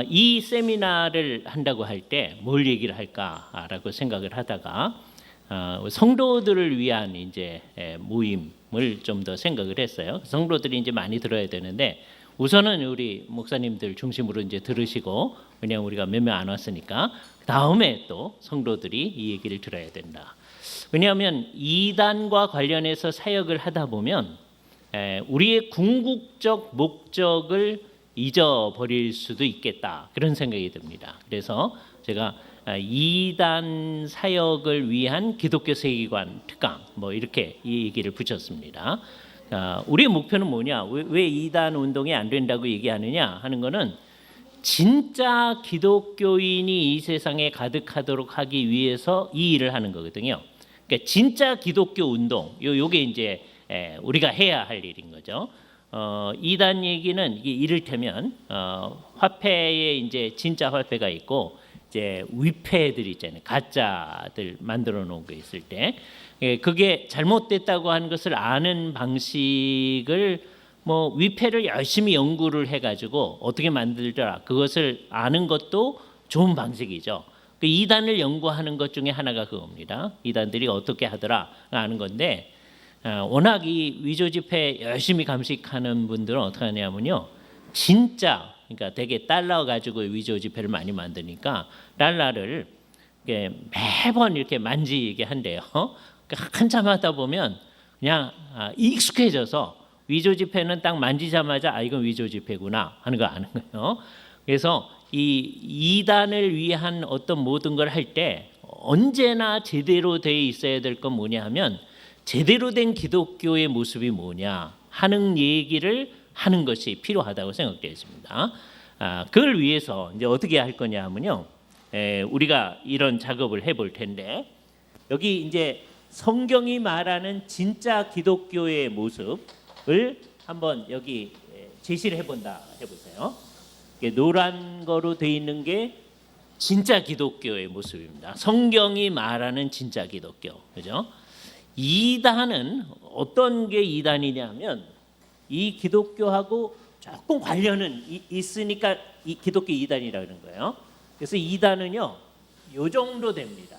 이 세미나를 한다고 할 때 뭘 얘기를 할까라고 생각을 하다가 성도들을 위한 이제 모임을 좀 더 생각을 했어요. 성도들이 이제 많이 들어야 되는데 우선은 우리 목사님들 중심으로 이제 들으시고, 왜냐하면 우리가 몇 명 안 왔으니까 다음에 또 성도들이 이 얘기를 들어야 된다. 왜냐하면 이단과 관련해서 사역을 하다 보면 우리의 궁극적 목적을 잊어버릴 수도 있겠다, 그런 생각이 듭니다. 그래서 제가 이단 사역을 위한 기독교 세계관 특강 뭐 이렇게 이 얘기를 붙였습니다. 우리의 목표는 뭐냐? 왜 이단 운동이 안 된다고 얘기하느냐 하는 거는 진짜 기독교인이 이 세상에 가득하도록 하기 위해서 이 일을 하는 거거든요. 그러니까 진짜 기독교 운동, 요게 이제 우리가 해야 할 일인 거죠. 이단 얘기는 이를테면 화폐에 이제 진짜 화폐가 있고 이제 위패들 있잖아요. 가짜들 만들어 놓은 거 있을 때 그게 잘못됐다고 하는 것을 아는 방식을 뭐 위패를 열심히 연구를 해가지고 어떻게 만들더라 그것을 아는 것도 좋은 방식이죠. 그 이단을 연구하는 것 중에 하나가 그겁니다. 이단들이 어떻게 하더라 아는 건데 워낙 이 위조 지폐 열심히 감식하는 분들은 어떻게 하냐면요, 진짜 그러니까 되게 달러 가지고 위조 지폐를 많이 만드니까 달러를 매번 이렇게 만지게 한대요. 그러니까 한참 하다 보면 그냥 익숙해져서 위조 지폐는 딱 만지자마자 이건 위조 지폐구나 하는 거 아는 거예요. 그래서 이 이단을 위한 어떤 모든 걸 할 때 언제나 제대로 돼 있어야 될 건 뭐냐 하면 제대로 된 기독교의 모습이 뭐냐 하는 얘기를 하는 것이 필요하다고 생각되어 있습니다. 그걸 위해서 이제 어떻게 할 거냐 하면요, 우리가 이런 작업을 해볼 텐데 여기 이제 성경이 말하는 진짜 기독교의 모습을 한번 여기 제시를 해본다 해보세요. 노란 거로 돼 있는 게 진짜 기독교의 모습입니다. 성경이 말하는 진짜 기독교, 그죠? 이단은 어떤 게 이단이냐면 이 기독교하고 조금 관련은 있으니까 이 기독교 이단이라 그런 거예요. 그래서 이단은요, 요 정도 됩니다.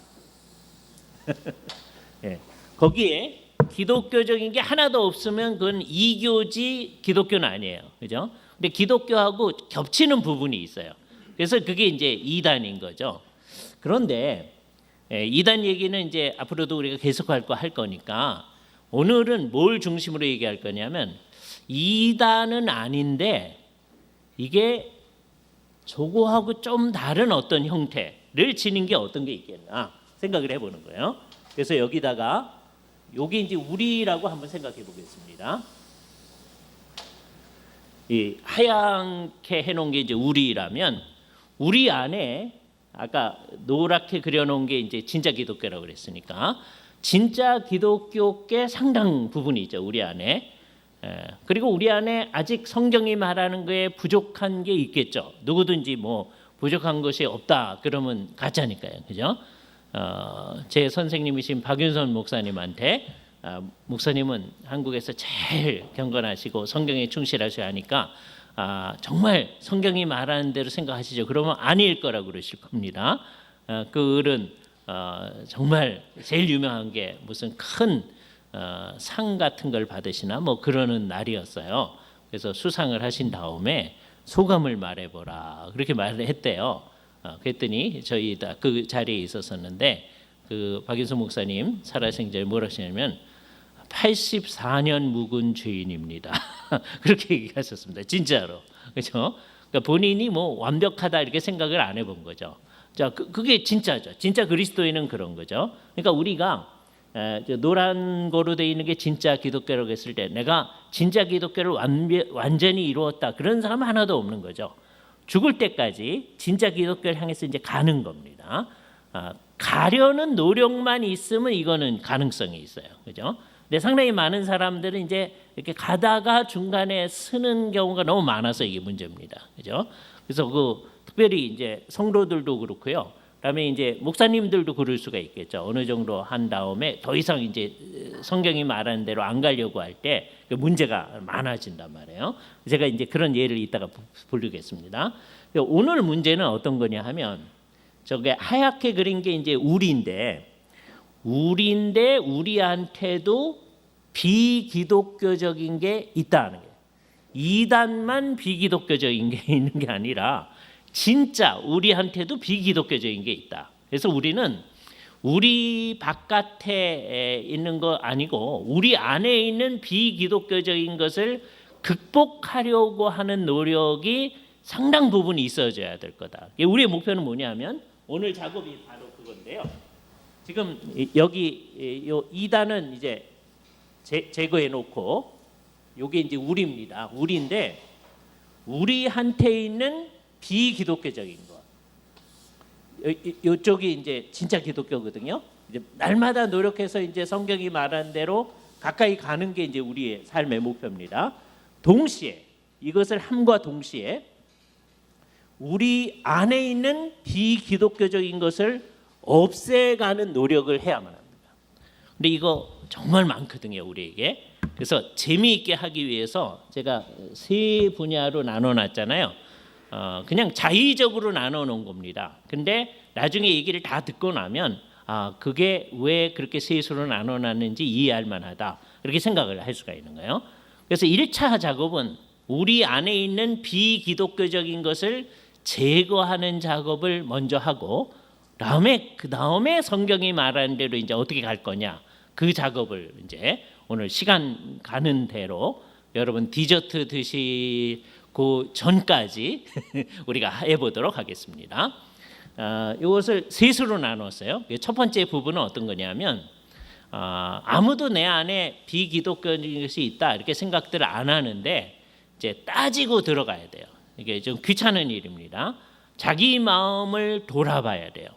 네. 거기에 기독교적인 게 하나도 없으면 그건 이교지 기독교는 아니에요, 그죠? 근데 기독교하고 겹치는 부분이 있어요. 그래서 그게 이제 이단인 거죠. 그런데 이단 얘기는 이제 앞으로도 우리가 계속 할 거니까 오늘은 뭘 중심으로 얘기할 거냐면 이단은 아닌데 이게 저거하고 좀 다른 어떤 형태를 지닌 게 어떤 게 있겠나 생각을 해보는 거예요. 그래서 여기다가 여기 이제 우리라고 한번 생각해 보겠습니다. 이 하얗게 해놓은 게 이제 우리라면 우리 안에 아까 노랗게 그려놓은 게 이제 진짜 기독교라고 그랬으니까 진짜 기독교계 상당 부분이 있죠, 우리 안에. 그리고 우리 안에 아직 성경이 말하는 거에 부족한 게 있겠죠. 누구든지 뭐 부족한 것이 없다 그러면 가짜니까요, 그죠? 제 선생님이신 박윤선 목사님한테 목사님은 한국에서 제일 경건하시고 성경에 충실하셔야 하니까 정말 성경이 말하는 대로 생각하시죠. 그러면 아닐 거라고 그러실 겁니다. 그 글은 정말 제일 유명한 게 무슨 큰 상 같은 걸 받으시나 뭐 그러는 날이었어요. 그래서 수상을 하신 다음에 소감을 말해보라 그렇게 말을 했대요. 그랬더니 저희 다 그 자리에 있었었는데 그 박윤수 목사님 살아생 전에 뭐라 하시냐면 84년 묵은 죄인입니다. 그렇게 얘기하셨습니다. 진짜로. 그렇죠? 그러니까 본인이 뭐 완벽하다 이렇게 생각을 안 해본 거죠. 자, 그게 진짜죠. 진짜 그리스도인은 그런 거죠. 그러니까 우리가 노란 거로 되어 있는 게 진짜 기독교라고 했을 때 내가 진짜 기독교를 완전히 이루었다 그런 사람 하나도 없는 거죠. 죽을 때까지 진짜 기독교를 향해서 이제 가는 겁니다. 가려는 노력만 있으면 이거는 가능성이 있어요, 그죠? 근데 상당히 많은 사람들은 이제 이렇게 가다가 중간에 쓰는 경우가 너무 많아서 이게 문제입니다, 그죠? 그래서 그 특별히 이제 성도들도 그렇고요. 그다음에 이제 목사님들도 그럴 수가 있겠죠. 어느 정도 한 다음에 더 이상 이제 성경이 말하는 대로 안 가려고 할 때 문제가 많아진단 말이에요. 제가 이제 그런 예를 이따가 부르겠습니다. 오늘 문제는 어떤 거냐 하면 저게 하얗게 그린 게 이제 우리인데 우리한테도 비기독교적인 게 있다는 거예요. 이단만 비기독교적인 게 있는 게 아니라 진짜 우리한테도 비기독교적인 게 있다. 그래서 우리는 우리 바깥에 있는 거 아니고 우리 안에 있는 비기독교적인 것을 극복하려고 하는 노력이 상당 부분 있어져야 될 거다. 우리의 목표는 뭐냐면 오늘 작업이 바로 그건데요. 지금 여기 요 이단은 이제 제거해 놓고 요게 이제 우리입니다. 우리인데 우리한테 있는 비기독교적인 것. 요쪽이 이제 진짜 기독교거든요. 이제 날마다 노력해서 이제 성경이 말하는 대로 가까이 가는 게 이제 우리의 삶의 목표입니다. 동시에 이것을 함과 동시에 우리 안에 있는 비기독교적인 것을 없애가는 노력을 해야만 합니다. 근데 이거 정말 많거든요, 우리에게. 그래서 재미있게 하기 위해서 제가 세 분야로 나눠놨잖아요. 그냥 자의적으로 나눠놓은 겁니다. 근데 나중에 얘기를 다 듣고 나면 그게 왜 그렇게 셋으로 나눠놨는지 이해할 만하다. 그렇게 생각을 할 수가 있는 거예요. 그래서 1차 작업은 우리 안에 있는 비기독교적인 것을 제거하는 작업을 먼저 하고 그 다음에 성경이 말하는 대로 이제 어떻게 갈 거냐 그 작업을 이제 오늘 시간 가는 대로 여러분 디저트 드시고 전까지 우리가 해보도록 하겠습니다. 이것을 셋으로 나눴어요. 첫 번째 부분은 어떤 거냐면 아무도 내 안에 비기독교적인 것이 있다 이렇게 생각들을 안 하는데 이제 따지고 들어가야 돼요. 이게 좀 귀찮은 일입니다. 자기 마음을 돌아봐야 돼요.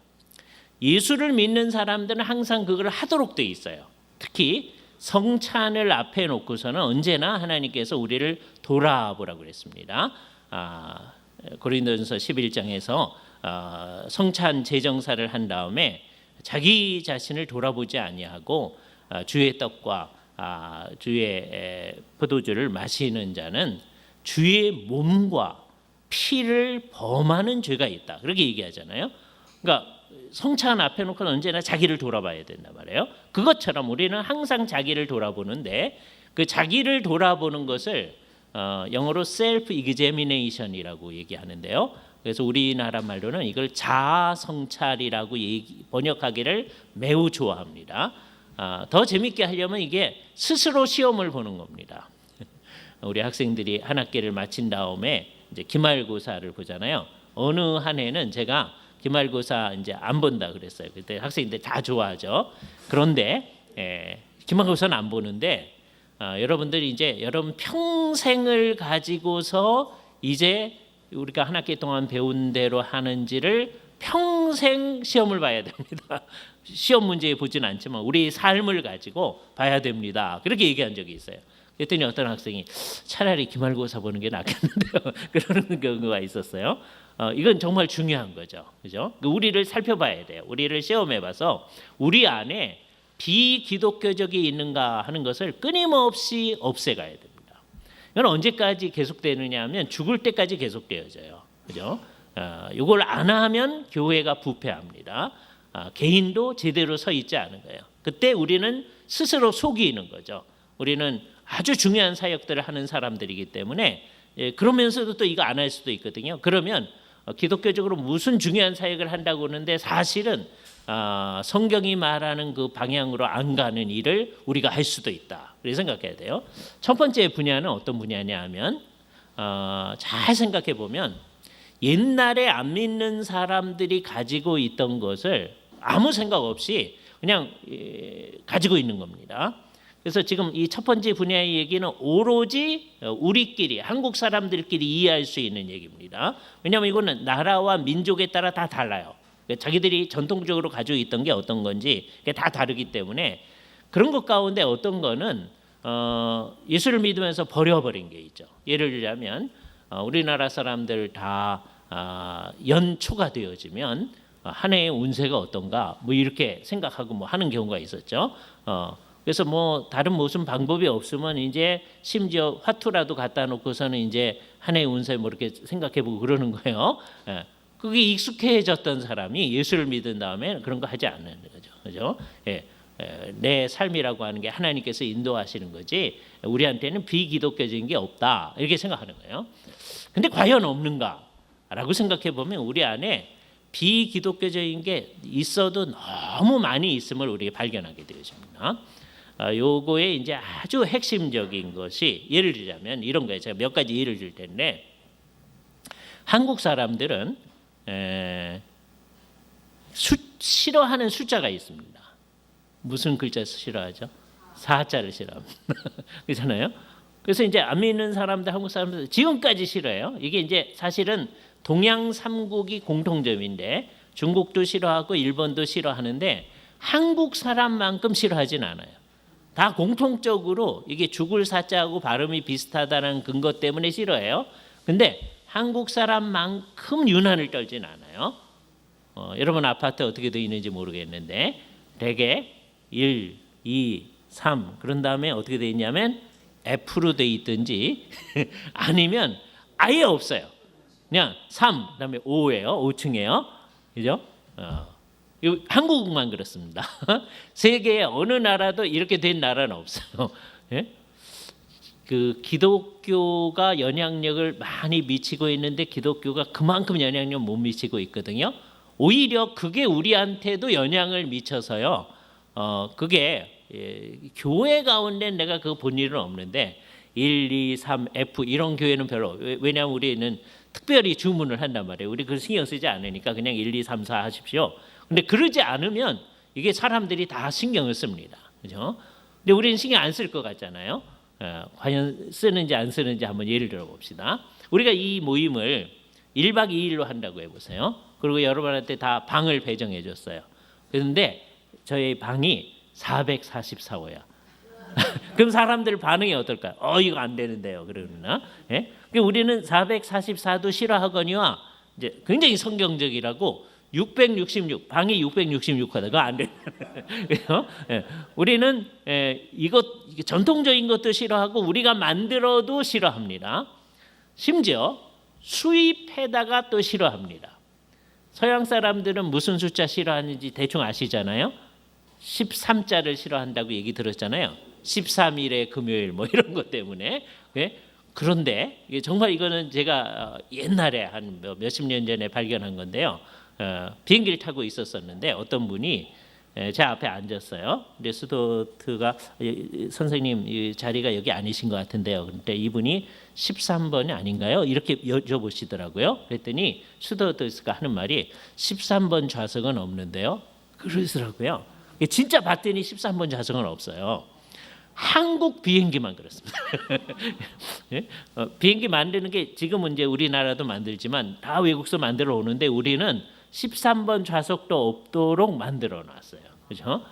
예수를 믿는 사람들은 항상 그걸 하도록 돼 있어요. 특히 성찬을 앞에 놓고서는 언제나 하나님께서 우리를 돌아보라고 그랬습니다. 고린도전서 11장에서 성찬 제정사를 한 다음에 자기 자신을 돌아보지 아니하고 주의 떡과 주의 포도주를 마시는 자는 주의 몸과 피를 범하는 죄가 있다. 그렇게 얘기하잖아요. 그러니까 성찬 앞에 놓고 언제나 자기를 돌아봐야 된단 말이에요. 그것처럼 우리는 항상 자기를 돌아보는데 그 자기를 돌아보는 것을 영어로 self examination이라고 얘기하는데요. 그래서 우리나라 말로는 이걸 자아 성찰이라고 번역하기를 매우 좋아합니다. 더 재밌게 하려면 이게 스스로 시험을 보는 겁니다. 우리 학생들이 한 학기를 마친 다음에 이제 기말고사를 보잖아요. 어느 한 해는 제가 기말고사 이제 안 본다 그랬어요. 그때 학생들 다 좋아하죠. 그런데 기말고사는 안 보는데 여러분들이 이제 여러분 평생을 가지고서 이제 우리가 한 학기 동안 배운 대로 하는지를 평생 시험을 봐야 됩니다. 시험 문제 보진 않지만 우리 삶을 가지고 봐야 됩니다. 그렇게 얘기한 적이 있어요. 그랬더니 어떤 학생이 차라리 기말고사 보는 게 낫겠는데요. 그러는 경우가 있었어요. 이건 정말 중요한 거죠. 그죠? 우리를 살펴봐야 돼요. 우리를 시험해봐서 우리 안에 비기독교적이 있는가 하는 것을 끊임없이 없애가야 됩니다. 이건 언제까지 계속되느냐 하면 죽을 때까지 계속되어져요. 그죠? 이걸 안 하면 교회가 부패합니다. 개인도 제대로 서 있지 않은 거예요. 그때 우리는 스스로 속이는 거죠. 우리는 아주 중요한 사역들을 하는 사람들이기 때문에 그러면서도 또 이거 안 할 수도 있거든요. 그러면 기독교적으로 무슨 중요한 사역을 한다고 하는데 사실은 성경이 말하는 그 방향으로 안 가는 일을 우리가 할 수도 있다. 그렇게 생각해야 돼요. 첫 번째 분야는 어떤 분야냐 하면 잘 생각해 보면 옛날에 안 믿는 사람들이 가지고 있던 것을 아무 생각 없이 그냥 가지고 있는 겁니다. 그래서 지금 이 첫 번째 분야의 얘기는 오로지 우리끼리 한국 사람들끼리 이해할 수 있는 얘기입니다. 왜냐하면 이거는 나라와 민족에 따라 다 달라요. 자기들이 전통적으로 가지고 있던 게 어떤 건지 다 다르기 때문에 그런 것 가운데 어떤 거는 예수를 믿으면서 버려버린 게 있죠. 예를 들자면 우리나라 사람들 다 연초가 되어지면 한 해의 운세가 어떤가 뭐 이렇게 생각하고 뭐 하는 경우가 있었죠. 그래서 뭐 다른 무슨 방법이 없으면 이제 심지어 화투라도 갖다 놓고서는 이제 한 해의 운세 뭐 이렇게 생각해보고 그러는 거예요. 그게 익숙해졌던 사람이 예수를 믿은 다음에 그런 거 하지 않는 거죠. 그죠? 내 삶이라고 하는 게 하나님께서 인도하시는 거지 우리한테는 비기독교적인 게 없다 이렇게 생각하는 거예요. 근데 과연 없는가라고 생각해 보면 우리 안에 비기독교적인 게 있어도 너무 많이 있음을 우리가 발견하게 되어집니다. 요거에 이제 아주 핵심적인 것이 예를 들자면 이런 거예요. 제가 몇 가지 예를 들 텐데 한국 사람들은 싫어하는 숫자가 있습니다. 무슨 글자 싫어하죠? 4자를 싫어합니다. 그렇잖아요. 그래서 이제 안 믿는 사람들, 한국 사람들 지금까지 싫어해요. 이게 이제 사실은 동양 3국이 공통점인데 중국도 싫어하고 일본도 싫어하는데 한국 사람만큼 싫어하진 않아요. 다 공통적으로 이게 죽을 사자하고 발음이 비슷하다는 근거 때문에 싫어해요. 근데 한국 사람만큼 유난을 떨진 않아요. 여러분 아파트 어떻게 되어 있는지 모르겠는데 대개 1, 2, 3 그런 다음에 어떻게 되어 있냐면 F로 되어 있든지 아니면 아예 없어요. 그냥 3 그다음에 5예요. 5층이에요. 그죠? 한국만 그렇습니다. 세계의 어느 나라도 이렇게 된 나라는 없어요. 예? 그 기독교가 영향력을 많이 미치고 있는데 기독교가 그만큼 영향력 못 미치고 있거든요. 오히려 그게 우리한테도 영향을 미쳐서요. 그게 교회 가운데 내가 그거 본 일은 없는데 1, 2, 3, F 이런 교회는 별로 왜냐하면 우리는 특별히 주문을 한단 말이에요. 우리 그걸 신경 쓰지 않으니까 그냥 1, 2, 3, 4 하십시오. 근데 그러지 않으면 이게 사람들이 다 신경을 씁니다. 그죠? 근데 우리는 신경 안 쓸 것 같잖아요. 과연 쓰는지 안 쓰는지 한번 예를 들어 봅시다. 우리가 이 모임을 1박 2일로 한다고 해보세요. 그리고 여러분한테 다 방을 배정해 줬어요. 그런데 저희 방이 444호야. 그럼 사람들 반응이 어떨까요? 이거 안 되는데요. 그러나 예? 우리는 444도 싫어하거니와 이제 굉장히 성경적이라고 666 방이 666호다. 그거 안 돼. 예. 우리는 이것 전통적인 것도 싫어하고 우리가 만들어도 싫어합니다. 심지어 수입해다가 또 싫어합니다. 서양 사람들은 무슨 숫자 싫어하는지 대충 아시잖아요. 13자를 싫어한다고 얘기 들었잖아요. 13일의 금요일 뭐 이런 것 때문에. 그런데 정말 이거는 제가 옛날에 한 몇십 년 전에 발견한 건데요. 비행기를 타고 있었었는데 어떤 분이 제 앞에 앉았어요. 근데 스튜어트가 선생님 이 자리가 여기 아니신 것 같은데요. 그런데 이분이 13번이 아닌가요? 이렇게 여쭤보시더라고요. 그랬더니 스튜어트가 하는 말이 13번 좌석은 없는데요. 그러시더라고요. 진짜 봤더니 13번 좌석은 없어요. 한국 비행기만 그렇습니다. 비행기 만드는 게 지금은 이제 우리나라도 만들지만 다 외국서 만들어 오는데 우리는 13번 좌석도 없도록 만들어 놨어요. 그렇죠?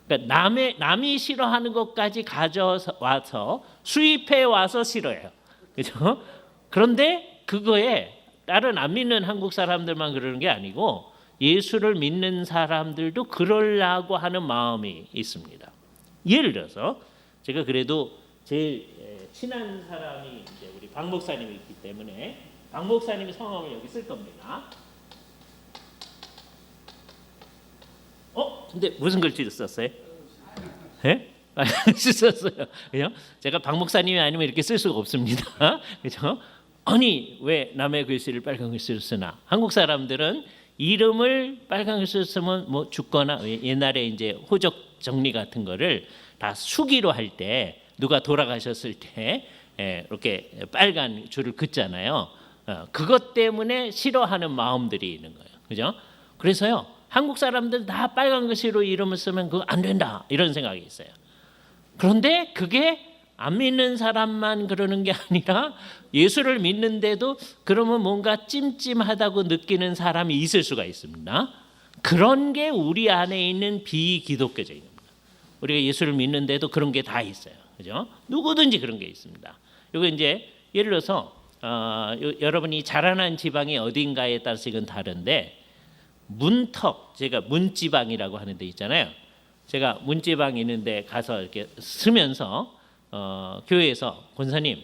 그러니까 남이 싫어하는 것까지 가져와서 수입해 와서 싫어해요. 그렇죠? 그런데 그거에 다른 안 믿는 한국 사람들만 그러는 게 아니고 예수를 믿는 사람들도 그러려고 하는 마음이 있습니다. 예를 들어서 제가 그래도 제일 친한 사람이 이제 우리 박 목사님이 있기 때문에 박 목사님의 성함을 여기 쓸 겁니다. 근데 무슨 글씨를 썼어요? 예? 썼어요. 그죠? 제가 박 목사님이 아니면 이렇게 쓸 수가 없습니다. 그렇죠? 아니 왜 남의 글씨를 빨간 글씨로 쓰나? 한국 사람들은 이름을 빨간 글씨로 쓰면 뭐 죽거나 옛날에 이제 호적 정리 같은 거를 다 수기로 할 때 누가 돌아가셨을 때 이렇게 빨간 줄을 긋잖아요. 그것 때문에 싫어하는 마음들이 있는 거예요. 그죠? 그래서요. 한국 사람들 다 빨간 글씨로 이름을 쓰면 그거 안 된다 이런 생각이 있어요. 그런데 그게 안 믿는 사람만 그러는 게 아니라 예수를 믿는데도 그러면 뭔가 찜찜하다고 느끼는 사람이 있을 수가 있습니다. 그런 게 우리 안에 있는 비기독교적인 겁니다. 우리가 예수를 믿는데도 그런 게 다 있어요. 그죠? 누구든지 그런 게 있습니다. 이거 이제 예를 들어서 여러분이 자라난 지방이 어딘가에 따라서 이건 다른데 문턱, 제가 문지방이라고 하는 데 있잖아요. 제가 문지방 있는데 가서 이렇게 쓰면서 교회에서 권사님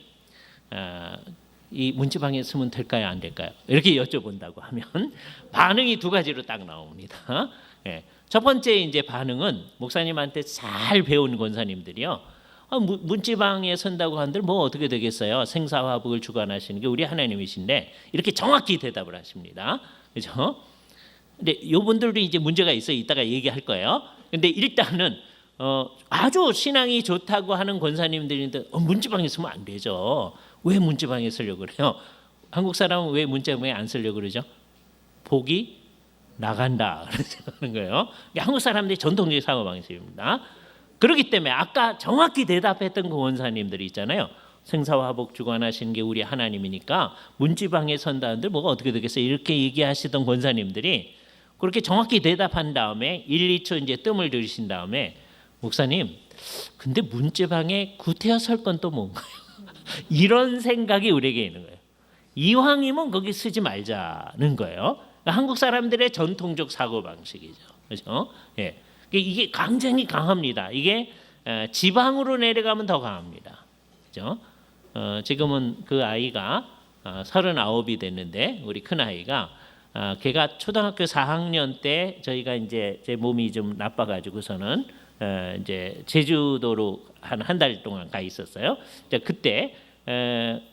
이 문지방에 쓰면 될까요, 안 될까요? 이렇게 여쭤본다고 하면 반응이 두 가지로 딱 나옵니다. 예. 첫 번째 이제 반응은 목사님한테 잘 배운 권사님들이요. 문지방에 선다고 한들 뭐 어떻게 되겠어요? 생사화복을 주관하시는 게 우리 하나님이신데 이렇게 정확히 대답을 하십니다. 그렇죠? 근데 이분들도 이제 문제가 있어 이따가 얘기할 거예요. 근데 일단은 아주 신앙이 좋다고 하는 권사님들인데 문지방에 쓰면 안 되죠. 왜 문지방에 쓰려고 그래요? 한국 사람은 왜 문지방에 안 쓰려고 그러죠? 복이 나간다 그러는 거예요. 한국 사람들의 전통적인 사고 방식입니다. 그렇기 때문에 아까 정확히 대답했던 그 권사님들이 있잖아요. 생사화복 주관하시는 게 우리 하나님이니까 문지방에 선다는데 뭐가 어떻게 되겠어요? 이렇게 얘기하시던 권사님들이 그렇게 정확히 대답한 다음에 1, 2초 이제 뜸을 들이신 다음에 목사님, 근데 문지방에 구태여 설 건 또 뭔가요? 이런 생각이 우리에게 있는 거예요. 이왕이면 거기 쓰지 말자는 거예요. 그러니까 한국 사람들의 전통적 사고 방식이죠. 그렇죠? 예. 이게 굉장히 강합니다. 이게 지방으로 내려가면 더 강합니다. 그렇죠? 지금은 그 아이가 39이 됐는데 우리 큰 아이가 걔가 초등학교 4학년 때 저희가 이제 제 몸이 좀 나빠가지고서는 이제 제주도로 한 달 동안 가 있었어요. 그때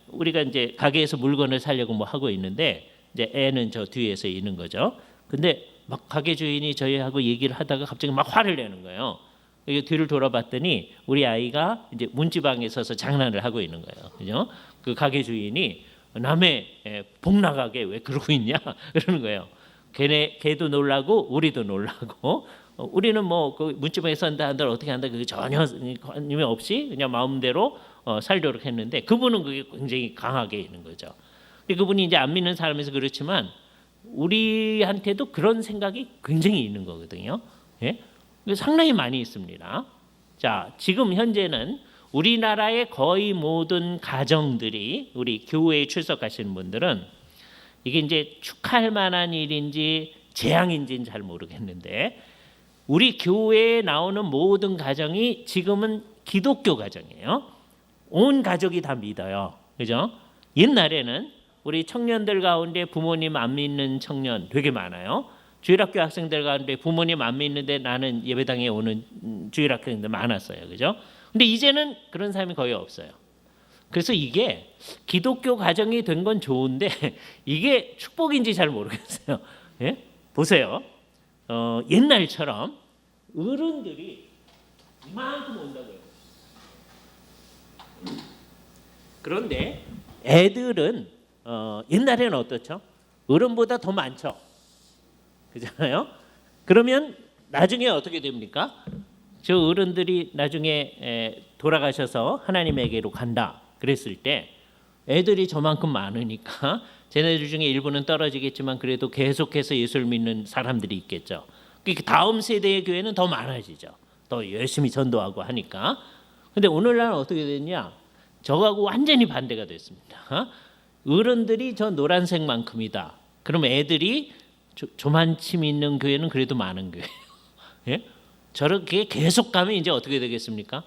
우리가 이제 가게에서 물건을 사려고 뭐 하고 있는데 이제 애는 저 뒤에서 있는 거죠. 근데 막 가게 주인이 저희하고 얘기를 하다가 갑자기 막 화를 내는 거예요. 뒤를 돌아봤더니 우리 아이가 이제 문지방에 서서 장난을 하고 있는 거예요. 그죠? 그 가게 주인이 남의 복 나가게 왜 그러고 있냐 그러는 거예요. 걔도 놀라고 우리도 놀라고 우리는 뭐 그 문지방에 선다 한들 어떻게 한다 그 전혀 관심이 없이 그냥 마음대로 살도록 했는데 그분은 그게 굉장히 강하게 있는 거죠. 그분이 이제 안 믿는 사람에서 그렇지만 우리한테도 그런 생각이 굉장히 있는 거거든요. 예? 상당히 많이 있습니다. 자, 지금 현재는 우리나라의 거의 모든 가정들이 우리 교회에 출석하시는 분들은 이게 이제 축하할 만한 일인지 재앙인지는 잘 모르겠는데 우리 교회에 나오는 모든 가정이 지금은 기독교 가정이에요. 온 가족이 다 믿어요. 그죠? 옛날에는 우리 청년들 가운데 부모님 안 믿는 청년 되게 많아요. 주일학교 학생들 가운데 부모님 안 믿는데 나는 예배당에 오는 주일학생들 많았어요. 그죠? 근데 이제는 그런 사람이 거의 없어요. 그래서 이게 기독교 가정이 된 건 좋은데 이게 축복인지 잘 모르겠어요. 예? 보세요. 옛날처럼 어른들이 이만큼 온다고요. 그런데 애들은 옛날에는 어떻죠? 어른보다 더 많죠. 그렇잖아요. 그러면 나중에 어떻게 됩니까? 저 어른들이 나중에 돌아가셔서 하나님에게로 간다 그랬을 때 애들이 저만큼 많으니까 쟤네들 중에 일부는 떨어지겠지만 그래도 계속해서 예수를 믿는 사람들이 있겠죠. 그 다음 세대의 교회는 더 많아지죠. 더 열심히 전도하고 하니까. 근데 오늘날은 어떻게 됐냐? 저하고 완전히 반대가 됐습니다. 어른들이 저 노란색만큼이다. 그럼 애들이 조만침 있는 교회는 그래도 많은 교회예요. 예? 저렇게 계속 가면 이제 어떻게 되겠습니까?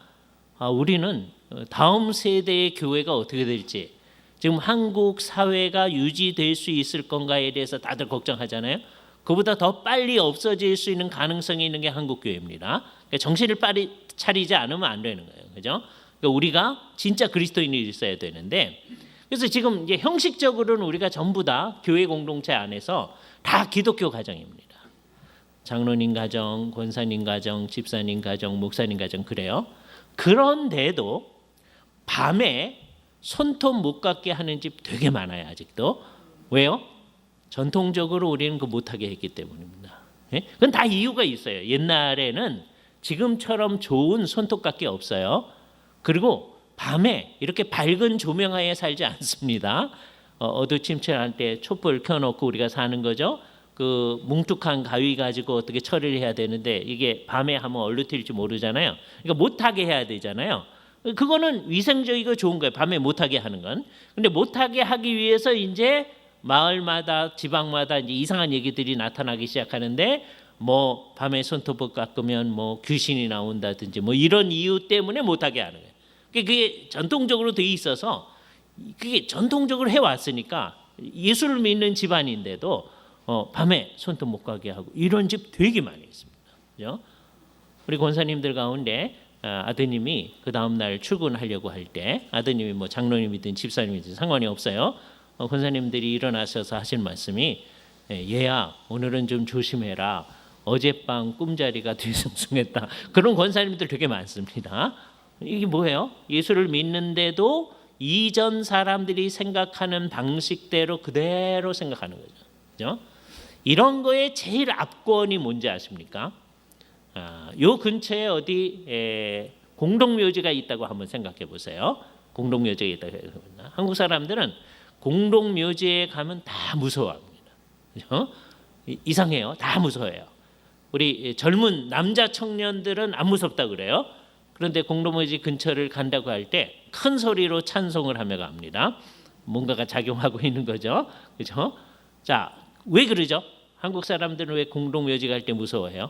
우리는 다음 세대의 교회가 어떻게 될지 지금 한국 사회가 유지될 수 있을 건가에 대해서 다들 걱정하잖아요. 그보다 더 빨리 없어질 수 있는 가능성이 있는 게 한국 교회입니다. 그러니까 정신을 빨리 차리지 않으면 안 되는 거예요. 그죠? 그러니까 우리가 진짜 그리스도인이 있어야 되는데 그래서 지금 이제 형식적으로는 우리가 전부 다 교회 공동체 안에서 다 기독교 가정입니다. 장로님 가정, 권사님 가정, 집사님 가정, 목사님 가정 그래요. 그런데도 밤에 손톱 못 깎게 하는 집 되게 많아요. 아직도. 왜요? 전통적으로 우리는 그 못하게 했기 때문입니다. 예? 그건 다 이유가 있어요. 옛날에는 지금처럼 좋은 손톱 깎기 없어요. 그리고 밤에 이렇게 밝은 조명하에 살지 않습니다. 어두침침할 때 촛불 켜놓고 우리가 사는 거죠. 그 뭉툭한 가위 가지고 어떻게 처리를 해야 되는데 이게 밤에 하면 얼룩튈지 모르잖아요. 그러니까 못하게 해야 되잖아요. 그거는 위생적이고 좋은 거예요. 밤에 못하게 하는 건. 근데 못하게 하기 위해서 이제 마을마다 지방마다 이제 이상한 얘기들이 나타나기 시작하는데 뭐 밤에 손톱을 깎으면 뭐 귀신이 나온다든지 뭐 이런 이유 때문에 못하게 하는 거예요. 그게 전통적으로 돼 있어서 그게 전통적으로 해왔으니까 예수를 믿는 집안인데도 밤에 손톱 못 가게 하고 이런 집 되게 많이 있습니다. 그죠? 우리 권사님들 가운데 아드님이 그 다음 날 출근하려고 할 때 아드님이 뭐 장로님이든 집사님이든 상관이 없어요. 권사님들이 일어나셔서 하신 말씀이 얘야 오늘은 좀 조심해라. 어젯밤 꿈자리가 뒤숭숭했다. 그런 권사님들 되게 많습니다. 이게 뭐예요? 예수를 믿는데도 이전 사람들이 생각하는 방식대로 그대로 생각하는 거죠. 그죠? 이런 거에 제일 압권이 뭔지 아십니까? 요 근처에 어디 공동묘지가 있다고 한번 생각해 보세요. 공동묘지가 있다고 생각합니다. 한국 사람들은 공동묘지에 가면 다 무서워합니다. 그죠? 이상해요. 다 무서워해요. 우리 젊은 남자 청년들은 안 무섭다 그래요. 그런데 공동묘지 근처를 간다고 할 때 큰 소리로 찬송을 하며 갑니다. 뭔가가 작용하고 있는 거죠. 그죠? 자, 왜 그러죠? 한국 사람들은 왜 공동묘지 갈 때 무서워해요?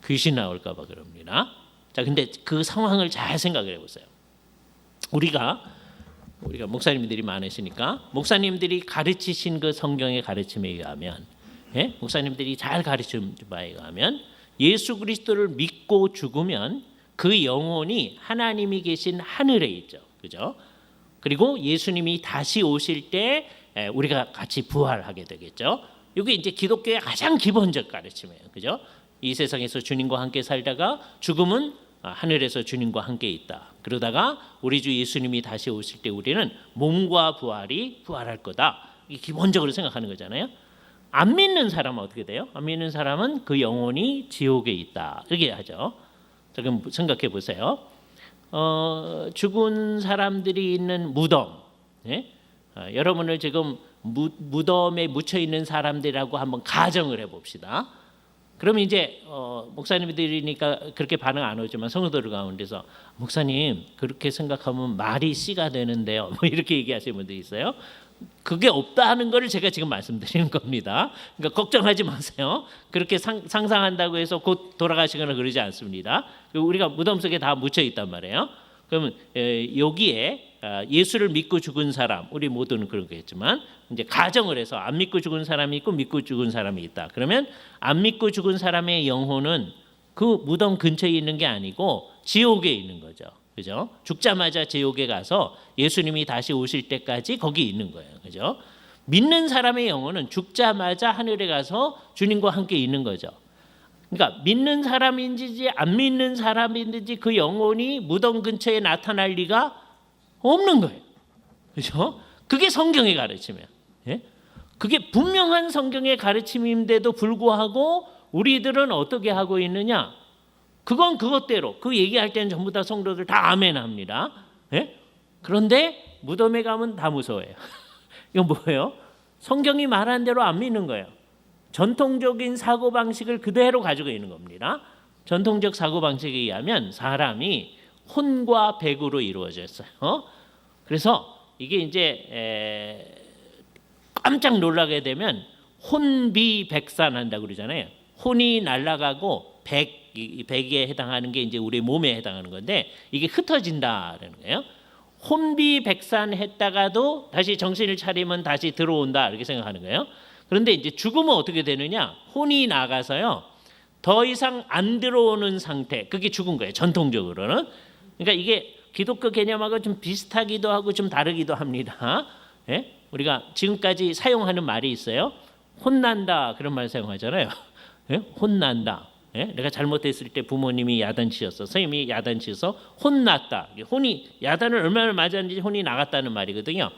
귀신 나올까 봐 그럽니다. 자, 근데 그 상황을 잘 생각을 해 보세요. 우리가 목사님들이 많으시니까 목사님들이 가르치신 그 성경의 가르침에 의하면 목사님들이 잘 가르친 바에 의하면 예수 그리스도를 믿고 죽으면 그 영혼이 하나님이 계신 하늘에 있죠. 그죠? 그리고 예수님이 다시 오실 때 우리가 같이 부활하게 되겠죠. 이게 이제 기독교의 가장 기본적 가르침이에요. 그죠? 이 세상에서 주님과 함께 살다가 죽음은 하늘에서 주님과 함께 있다. 그러다가 우리 주 예수님이 다시 오실 때 우리는 몸과 부활할 거다. 이게 기본적으로 생각하는 거잖아요. 안 믿는 사람은 어떻게 돼요? 안 믿는 사람은 그 영혼이 지옥에 있다. 이렇게 하죠. 지금 생각해 보세요. 죽은 사람들이 있는 무덤. 여러분을 지금 무덤에 묻혀 있는 사람들이라고 한번 가정을 해봅시다. 그러면 이제 목사님들이니까 그렇게 반응 안 오지만 성도들 가운데서 목사님 그렇게 생각하면 말이 씨가 되는데요. 뭐 이렇게 얘기하시는 분들이 있어요. 그게 없다는 걸 제가 지금 말씀드리는 겁니다. 그러니까 걱정하지 마세요. 그렇게 상상한다고 해서 곧 돌아가시거나 그러지 않습니다. 우리가 무덤 속에 다 묻혀 있단 말이에요. 그러면 여기에 예수를 믿고 죽은 사람, 우리 모두는 그러겠지만 이제 가정을 해서 안 믿고 죽은 사람이 있고 믿고 죽은 사람이 있다. 그러면 안 믿고 죽은 사람의 영혼은 그 무덤 근처에 있는 게 아니고 지옥에 있는 거죠. 그죠? 죽자마자 지옥에 가서 예수님이 다시 오실 때까지 거기 있는 거예요. 그죠? 믿는 사람의 영혼은 죽자마자 하늘에 가서 주님과 함께 있는 거죠. 그러니까 믿는 사람인지 안 믿는 사람인지 그 영혼이 무덤 근처에 나타날 리가 없는 거예요. 그죠? 그게 성경의 가르침이에요. 예? 그게 분명한 성경의 가르침인데도 불구하고 우리들은 어떻게 하고 있느냐? 그건 그것대로 그 얘기할 때는 전부 다 성도들 다 아멘 합니다. 예? 그런데 무덤에 가면 다 무서워해요. 이건 뭐예요? 성경이 말한 대로 안 믿는 거예요. 전통적인 사고방식을 그대로 가지고 있는 겁니다. 전통적 사고방식에 의하면 사람이 혼과 백으로 이루어졌어요. 그래서 이게 이제 깜짝 놀라게 되면 혼비백산한다고 그러잖아요. 혼이 날아가고 백에 해당하는 게 이제 우리 몸에 해당하는 건데 이게 흩어진다라는 거예요. 혼비백산했다가도 다시 정신을 차리면 다시 들어온다 이렇게 생각하는 거예요. 그런데 이제 죽으면 어떻게 되느냐? 혼이 나가서요. 더 이상 안 들어오는 상태. 그게 죽은 거예요. 전통적으로는. 그러니까 이게 기독교 개념하고 좀 비슷하기도 하고 좀 다르기도 합니다. 예? 우리가 지금까지 사용하는 말이 있어요. 혼난다 그런 말 사용하잖아요. 예? 혼난다. 예? 내가 잘못했을 때 부모님이 야단치셨어. 선생님이 야단치셔서 혼났다. 혼이 야단을 얼마나 맞았는지 혼이 나갔다는 말이거든요.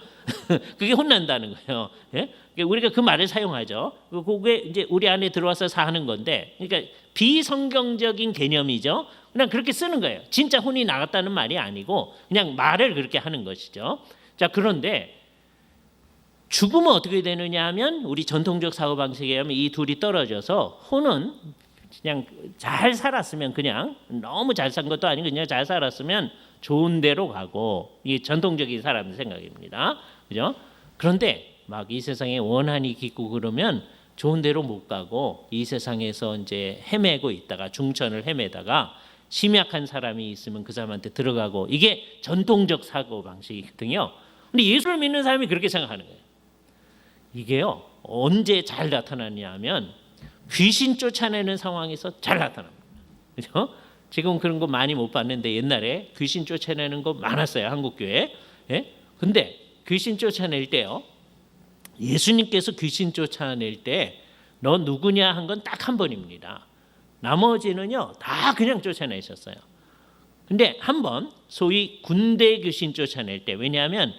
그게 혼난다는 거예요. 예? 우리가 그 말을 사용하죠. 그게 이제 우리 안에 들어와서 사는 건데, 그러니까 비성경적인 개념이죠. 그냥 그렇게 쓰는 거예요. 진짜 혼이 나갔다는 말이 아니고 그냥 말을 그렇게 하는 것이죠. 자, 그런데 죽으면 어떻게 되느냐 하면 우리 전통적 사고방식에 하면 이 둘이 떨어져서 혼은 그냥 잘 살았으면 그냥 너무 잘 산 것도 아니고 그냥 잘 살았으면 좋은 데로 가고 이게 전통적인 사람의 생각입니다. 그죠? 그런데 막 이 세상에 원한이 깊고 그러면 좋은 데로 못 가고 이 세상에서 이제 헤매고 있다가 중천을 헤매다가 심약한 사람이 있으면 그 사람한테 들어가고, 이게 전통적 사고 방식이거든요. 근데 예수를 믿는 사람이 그렇게 생각하는 거예요. 이게요 언제 잘 나타나냐면 귀신 쫓아내는 상황에서 잘 나타납니다. 그렇죠? 지금 그런 거 많이 못 봤는데 옛날에 귀신 쫓아내는 거 많았어요, 한국 교회. 예? 근데 귀신 쫓아낼 때요, 예수님께서 귀신 쫓아낼 때 너 누구냐 한 건 딱 한 번입니다. 나머지는요 다 그냥 쫓아내셨어요. 근데 한 번 소위 군대 귀신 쫓아낼 때, 왜냐하면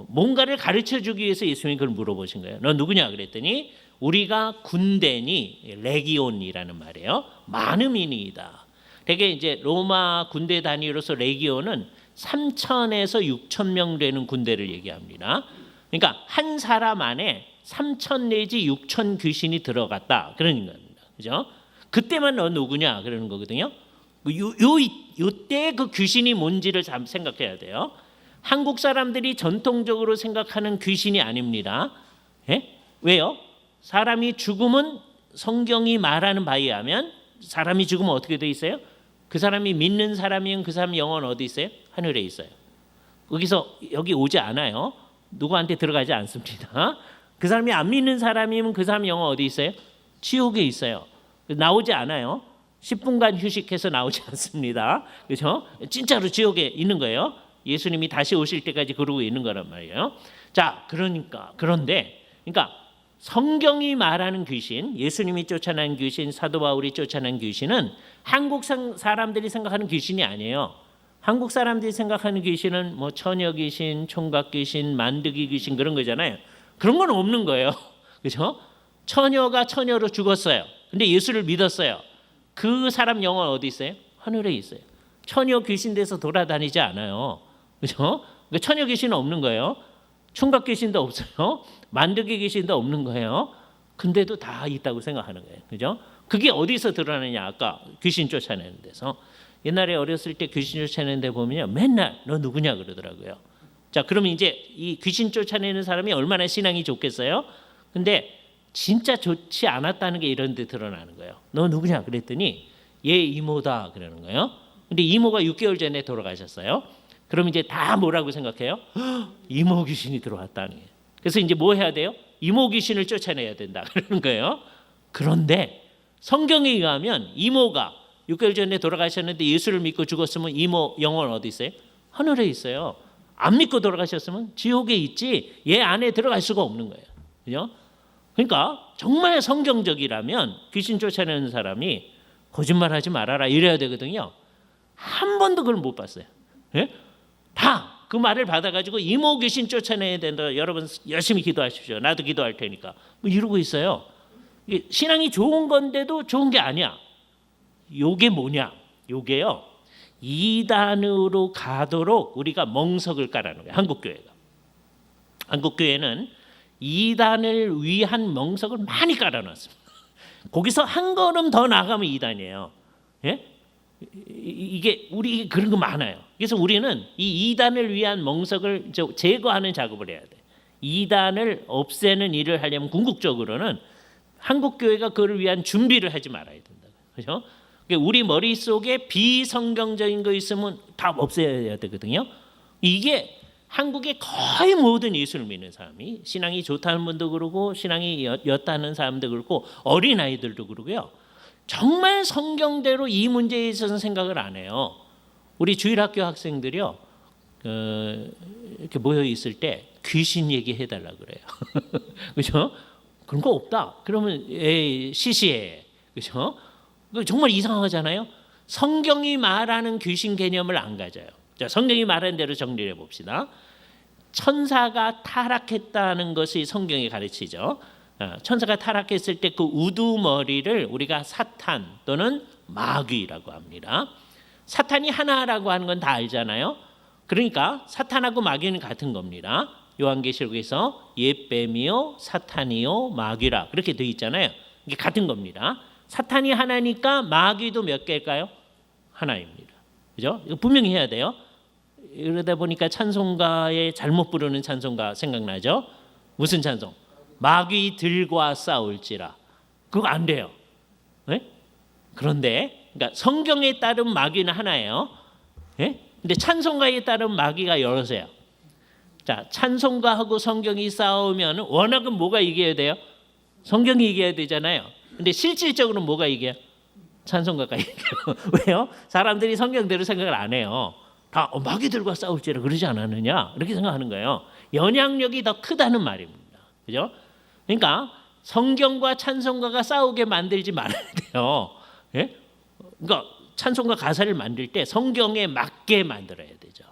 뭔가를 가르쳐 주기 위해서 예수님이 그걸 물어보신 거예요. 너 누구냐 그랬더니 우리가 군대니, 레기온이라는 말이에요. 많음이니이다. 되게 이제 로마 군대 단위로서 레기온은 3,000에서 6,000명 되는 군대를 얘기합니다. 그러니까 한 사람 안에 3,000 내지 6,000 귀신이 들어갔다 그러는 겁니다. 그죠? 그때만 너 누구냐 그러는 거거든요. 요때 그 귀신이 뭔지를 잘 생각해야 돼요. 한국 사람들이 전통적으로 생각하는 귀신이 아닙니다. 예? 왜요? 사람이 죽으면 성경이 말하는 바에 의하면 사람이 죽으면 어떻게 돼 있어요? 그 사람이 믿는 사람이면 그 사람 영혼은 어디 있어요? 하늘에 있어요. 거기서 여기 오지 않아요. 누구한테 들어가지 않습니다. 그 사람이 안 믿는 사람이면 그 사람 영혼 어디 있어요? 지옥에 있어요. 나오지 않아요. 10분간 휴식해서 나오지 않습니다. 그렇죠? 진짜로 지옥에 있는 거예요. 예수님이 다시 오실 때까지 그러고 있는 거란 말이에요. 자, 그런데 성경이 말하는 귀신, 예수님이 쫓아낸 귀신, 사도 바울이 쫓아낸 귀신은 한국 사람들이 생각하는 귀신이 아니에요. 한국 사람들이 생각하는 귀신은 뭐 처녀 귀신, 총각 귀신, 만드기 귀신 그런 거잖아요. 그런 건 없는 거예요. 그렇죠? 처녀가 처녀로 죽었어요. 근데 예수를 믿었어요. 그 사람 영혼 어디 있어요? 하늘에 있어요. 처녀 귀신 돼서 돌아다니지 않아요. 그렇죠? 처녀 귀신은 없는 거예요. 총각 귀신도 없어요. 만드기 귀신도 없는 거예요. 근데도 다 있다고 생각하는 거예요. 그죠? 그게 어디서 드러나느냐? 아까 귀신 쫓아내는 데서. 옛날에 어렸을 때 귀신 쫓아내는 데 보면요, 맨날 너 누구냐 그러더라고요. 자, 그러면 이제 이 귀신 쫓아내는 사람이 얼마나 신앙이 좋겠어요? 근데 진짜 좋지 않았다는 게 이런 데 드러나는 거예요. 너 누구냐 그랬더니 얘 이모다 그러는 거예요. 근데 이모가 6개월 전에 돌아가셨어요. 그럼 이제 다 뭐라고 생각해요? 이모 귀신이 들어왔다는 거예요. 그래서 이제 뭐 해야 돼요? 이모 귀신을 쫓아내야 된다 그러는 거예요. 그런데 성경에 의하면 이모가 6개월 전에 돌아가셨는데 예수를 믿고 죽었으면 이모 영혼 어디 있어요? 하늘에 있어요. 안 믿고 돌아가셨으면 지옥에 있지 얘 안에 들어갈 수가 없는 거예요. 그죠? 그러니까 정말 성경적이라면 귀신 쫓아내는 사람이 거짓말하지 말아라 이래야 되거든요. 한 번도 그걸 못 봤어요. 예? 다 그 말을 받아가지고 이모 귀신 쫓아내야 된다. 여러분 열심히 기도하십시오. 나도 기도할 테니까. 뭐 이러고 있어요. 신앙이 좋은 건데도 좋은 게 아니야. 요게 뭐냐? 요게요. 이단으로 가도록 우리가 멍석을 깔아놓은 거예요. 한국교회가. 한국교회는 이단을 위한 멍석을 많이 깔아놨습니다. 거기서 한 걸음 더 나가면 이단이에요. 예? 이게 우리 그런 거 많아요. 그래서 우리는 이 이단을 위한 멍석을 제거하는 작업을 해야 돼. 이단을 없애는 일을 하려면 궁극적으로는 한국 교회가 그를 위한 준비를 하지 말아야 된다. 그렇죠? 우리 머릿속에 비성경적인 거 있으면 다 없애야 되거든요. 이게 한국의 거의 모든 예수를 믿는 사람이, 신앙이 좋다는 분도 그러고 신앙이 옅다는 사람도 그렇고 어린아이들도 그러고요. 정말 성경대로 이 문제에 있어서 생각을 안 해요. 우리 주일학교 학생들이요, 이렇게 모여 있을 때 귀신 얘기해 달라 그래요. 그렇죠? 그런 거 없다. 그러면 에이, 시시해. 그렇죠? 정말 이상하잖아요. 성경이 말하는 귀신 개념을 안 가져요. 자, 성경이 말하는 대로 정리해 봅시다. 천사가 타락했다는 것이 성경이 가르치죠. 천사가 타락했을 때 그 우두머리를 우리가 사탄 또는 마귀라고 합니다. 사탄이 하나라고 하는 건 다 알잖아요. 그러니까 사탄하고 마귀는 같은 겁니다. 요한계시록에서 옛뱀이요 사탄이요 마귀라 그렇게 되어 있잖아요. 이게 같은 겁니다. 사탄이 하나니까 마귀도 몇 개일까요? 하나입니다. 그죠? 이거 분명히 해야 돼요. 이러다 보니까 찬송가에 잘못 부르는 찬송가 생각나죠? 무슨 찬송? 마귀들과 싸울지라. 그거 안 돼요. 네? 그런데 그러니까 성경에 따른 마귀는 하나예요. 네? 근데 찬송가에 따른 마귀가 여러세요. 자, 찬송가하고 성경이 싸우면 워낙은 뭐가 이겨야 돼요? 성경이 이겨야 되잖아요. 근데 실질적으로 뭐가 이겨요? 찬송가가 이겨요. 왜요? 사람들이 성경대로 생각을 안 해요. 다 마귀들과 싸울지라 그러지 않았느냐 이렇게 생각하는 거예요. 영향력이 더 크다는 말입니다. 그죠? 그러니까 성경과 찬송가가 싸우게 만들지 말아야 돼요. 예? 그러니까 찬송가 가사를 만들 때 성경에 맞게 만들어야 되죠.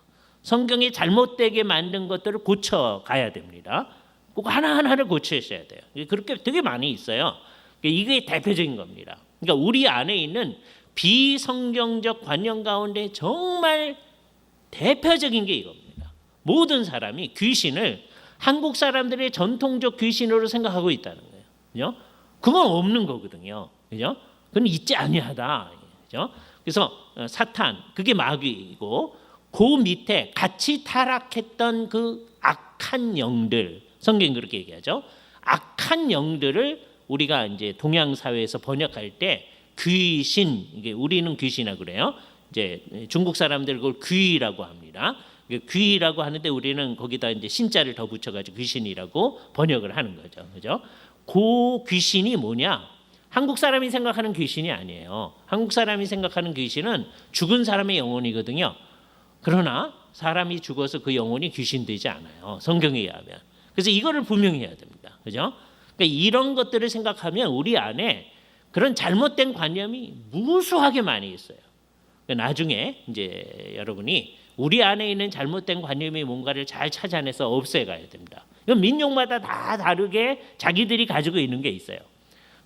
성경이 잘못되게 만든 것들을 고쳐가야 됩니다. 꼭 하나하나를 고치셔야 돼요. 그렇게 되게 많이 있어요. 이게 대표적인 겁니다. 그러니까 우리 안에 있는 비성경적 관념 가운데 정말 대표적인 게 이겁니다. 모든 사람이 귀신을 한국 사람들의 전통적 귀신으로 생각하고 있다는 거예요. 그죠? 그건 없는 거거든요. 그죠? 그건 있지 아니하다. 그죠? 그래서 사탄, 그게 마귀이고 그 밑에 같이 타락했던 그 악한 영들, 성경이 그렇게 얘기하죠. 악한 영들을 우리가 이제 동양 사회에서 번역할 때 귀신, 이게 우리는 귀신이라고 그래요. 이제 중국 사람들 그걸 귀라고 합니다. 귀라고 하는데 우리는 거기다 이제 신자를 더 붙여가지고 귀신이라고 번역을 하는 거죠. 그죠? 그 귀신이 뭐냐? 한국 사람이 생각하는 귀신이 아니에요. 한국 사람이 생각하는 귀신은 죽은 사람의 영혼이거든요. 그러나 사람이 죽어서 그 영혼이 귀신 되지 않아요. 성경에 의하면. 그래서 이거를 분명히 해야 됩니다. 그죠? 그러니까 이런 것들을 생각하면 우리 안에 그런 잘못된 관념이 무수하게 많이 있어요. 나중에 이제 여러분이 우리 안에 있는 잘못된 관념이 뭔가를 잘 찾아내서 없애가야 됩니다. 이건 민족마다 다 다르게 자기들이 가지고 있는 게 있어요.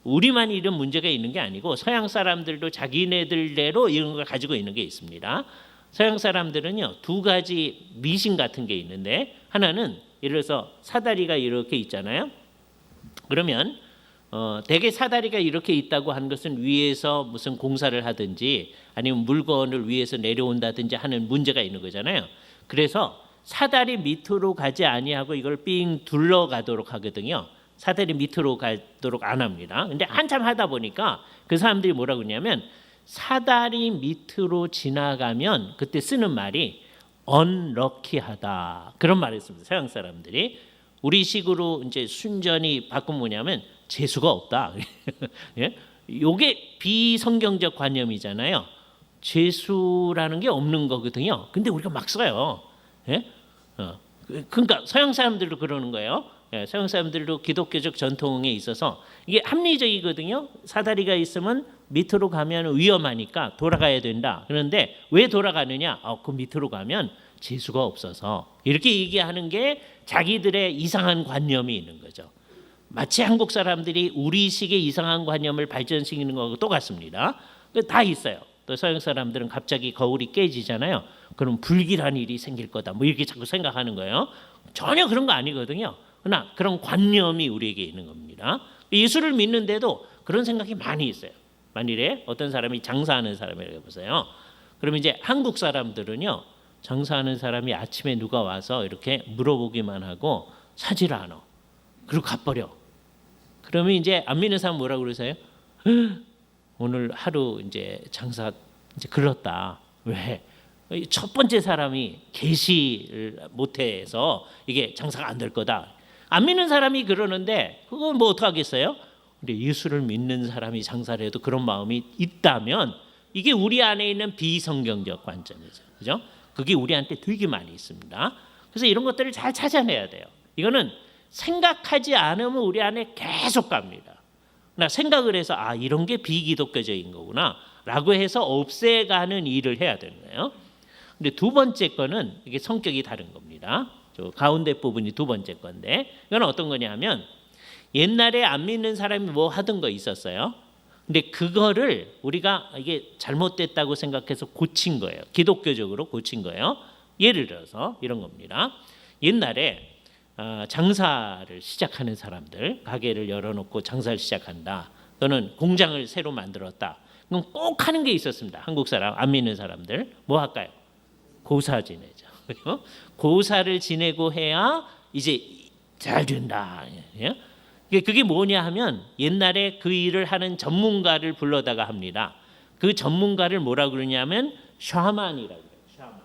우리만 이런 문제가 있는 게 아니고 서양 사람들도 자기네들대로 이런 걸 가지고 있는 게 있습니다. 서양 사람들은요, 두 가지 미신 같은 게 있는데 하나는 예를 들어서 사다리가 이렇게 있잖아요. 그러면 대개 사다리가 이렇게 있다고 하는 것은 위에서 무슨 공사를 하든지 아니면 물건을 위에서 내려온다든지 하는 문제가 있는 거잖아요. 그래서 사다리 밑으로 가지 아니하고 이걸 삥 둘러가도록 하거든요. 사다리 밑으로 가도록 안 합니다. 근데 한참 하다 보니까 그 사람들이 뭐라고 그러냐면 사다리 밑으로 지나가면 그때 쓰는 말이 unlucky하다. 그런 말을 씁니다. 서양 사람들이. 우리식으로 이제 순전히 바꾸면 뭐냐면 재수가 없다. 예? 이게 비성경적 관념이잖아요. 재수라는 게 없는 거거든요. 근데 우리가 막 써요. 예? 그러니까 서양 사람들도 그러는 거예요. 예, 서양 사람들도 기독교적 전통에 있어서 이게 합리적이거든요. 사다리가 있으면 밑으로 가면 위험하니까 돌아가야 된다. 그런데 왜 돌아가느냐? 그 밑으로 가면 재수가 없어서 이렇게 얘기하는 게 자기들의 이상한 관념이 있는 거죠. 마치 한국 사람들이 우리식의 이상한 관념을 발전시키는 거하고 똑같습니다. 다 있어요. 또 서양 사람들은 갑자기 거울이 깨지잖아요. 그럼 불길한 일이 생길 거다. 뭐 이렇게 자꾸 생각하는 거예요. 전혀 그런 거 아니거든요. 그러나 그런 관념이 우리에게 있는 겁니다. 예수를 믿는데도 그런 생각이 많이 있어요. 만일에 어떤 사람이 장사하는 사람이라고 해보세요. 그러면 이제 한국 사람들은요, 장사하는 사람이 아침에 누가 와서 이렇게 물어보기만 하고 사지를 않아. 그리고 가버려. 그러면 이제 안 믿는 사람 뭐라고 그러세요? 오늘 하루 이제 장사 이제 글렀다. 왜? 첫 번째 사람이 계시를 못해서 이게 장사가 안 될 거다. 안 믿는 사람이 그러는데 그건 뭐 어떡하겠어요? 근데 예수를 믿는 사람이 장사를 해도 그런 마음이 있다면 이게 우리 안에 있는 비성경적 관점이죠. 그죠? 그게 우리한테 되게 많이 있습니다. 그래서 이런 것들을 잘 찾아내야 돼요. 이거는 생각하지 않으면 우리 안에 계속 갑니다. 나 생각을 해서 이런 게 비기독교적인 거구나 라고 해서 없애가는 일을 해야 되는 거예요. 근데 두 번째 거는 이게 성격이 다른 겁니다. 저 가운데 부분이 두 번째 건데 이건 어떤 거냐면 옛날에 안 믿는 사람이 뭐 하던 거 있었어요. 근데 그거를 우리가 이게 잘못됐다고 생각해서 고친 거예요. 기독교적으로 고친 거예요. 예를 들어서 이런 겁니다. 옛날에 장사를 시작하는 사람들, 가게를 열어놓고 장사를 시작한다. 또는 공장을 새로 만들었다. 그럼 꼭 하는 게 있었습니다. 한국 사람, 안 믿는 사람들. 뭐 할까요? 고사 지내죠. 고사를 지내고 해야 이제 잘 된다. 예? 그게 뭐냐 하면 옛날에 그 일을 하는 전문가를 불러다가 합니다. 그 전문가를 뭐라고 그러냐면 샤만이라고 해요. 샤만.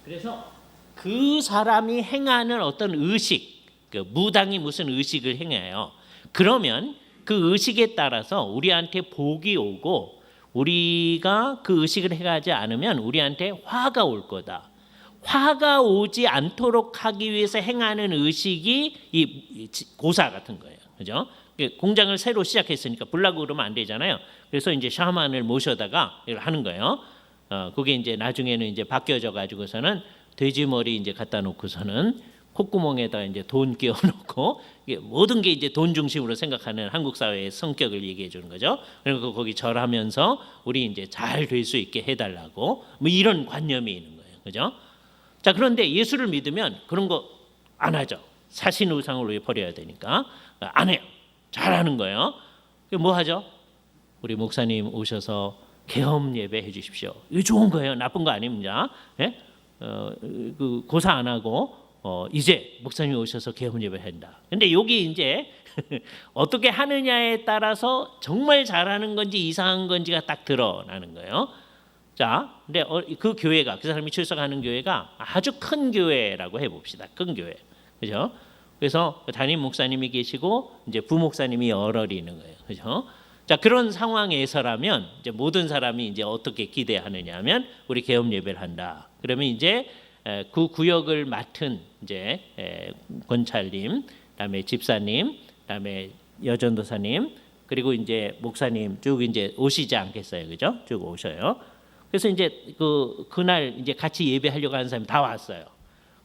그래서 그 사람이 행하는 어떤 의식, 그 무당이 무슨 의식을 행해요. 그러면 그 의식에 따라서 우리한테 복이 오고 우리가 그 의식을 행하지 않으면 우리한테 화가 올 거다. 화가 오지 않도록 하기 위해서 행하는 의식이 이 고사 같은 거예요. 그죠? 공장을 새로 시작했으니까 불나고 그러면 안 되잖아요. 그래서 이제 샤만을 모셔다가 이걸 하는 거예요. 그게 이제 나중에는 이제 바뀌어져 가지고서는 돼지 머리 이제 갖다 놓고서는 콧구멍에다 이제 돈 끼워 놓고 모든 게 이제 돈 중심으로 생각하는 한국 사회의 성격을 얘기해 주는 거죠. 그리고 거기 절하면서 우리 이제 잘 될 수 있게 해달라고 뭐 이런 관념이 있는 거예요. 그죠? 자, 그런데 예수를 믿으면 그런 거 안 하죠. 사신 우상을 왜 버려야 되니까 안 해요. 잘하는 거예요. 뭐 하죠? 우리 목사님 오셔서 계엄 예배 해주십시오. 이거 좋은 거예요. 나쁜 거 아닙니다. 예? 그 고사 안 하고 이제 목사님이 오셔서 계엄 예배 한다. 근데 여기 이제 어떻게 하느냐에 따라서 정말 잘하는 건지 이상한 건지가 딱 드러나는 거예요. 자, 근데 그 교회가 그 사람이 출석하는 교회가 아주 큰 교회라고 해봅시다. 큰 교회, 그죠? 그래서 담임 목사님이 계시고 이제 부목사님이 여럿이 있는 거예요, 그죠? 자, 그런 상황에서라면 이제 모든 사람이 이제 어떻게 기대하느냐면 우리 계엄 예배를 한다. 그러면 이제 그 구역을 맡은 이제 권찰님, 그다음에 집사님, 그다음에 여전도사님, 그리고 이제 목사님 쭉 이제 오시지 않겠어요, 그죠? 쭉 오셔요. 그래서 이제 그날 이제 같이 예배하려고 하는 사람이 다 왔어요.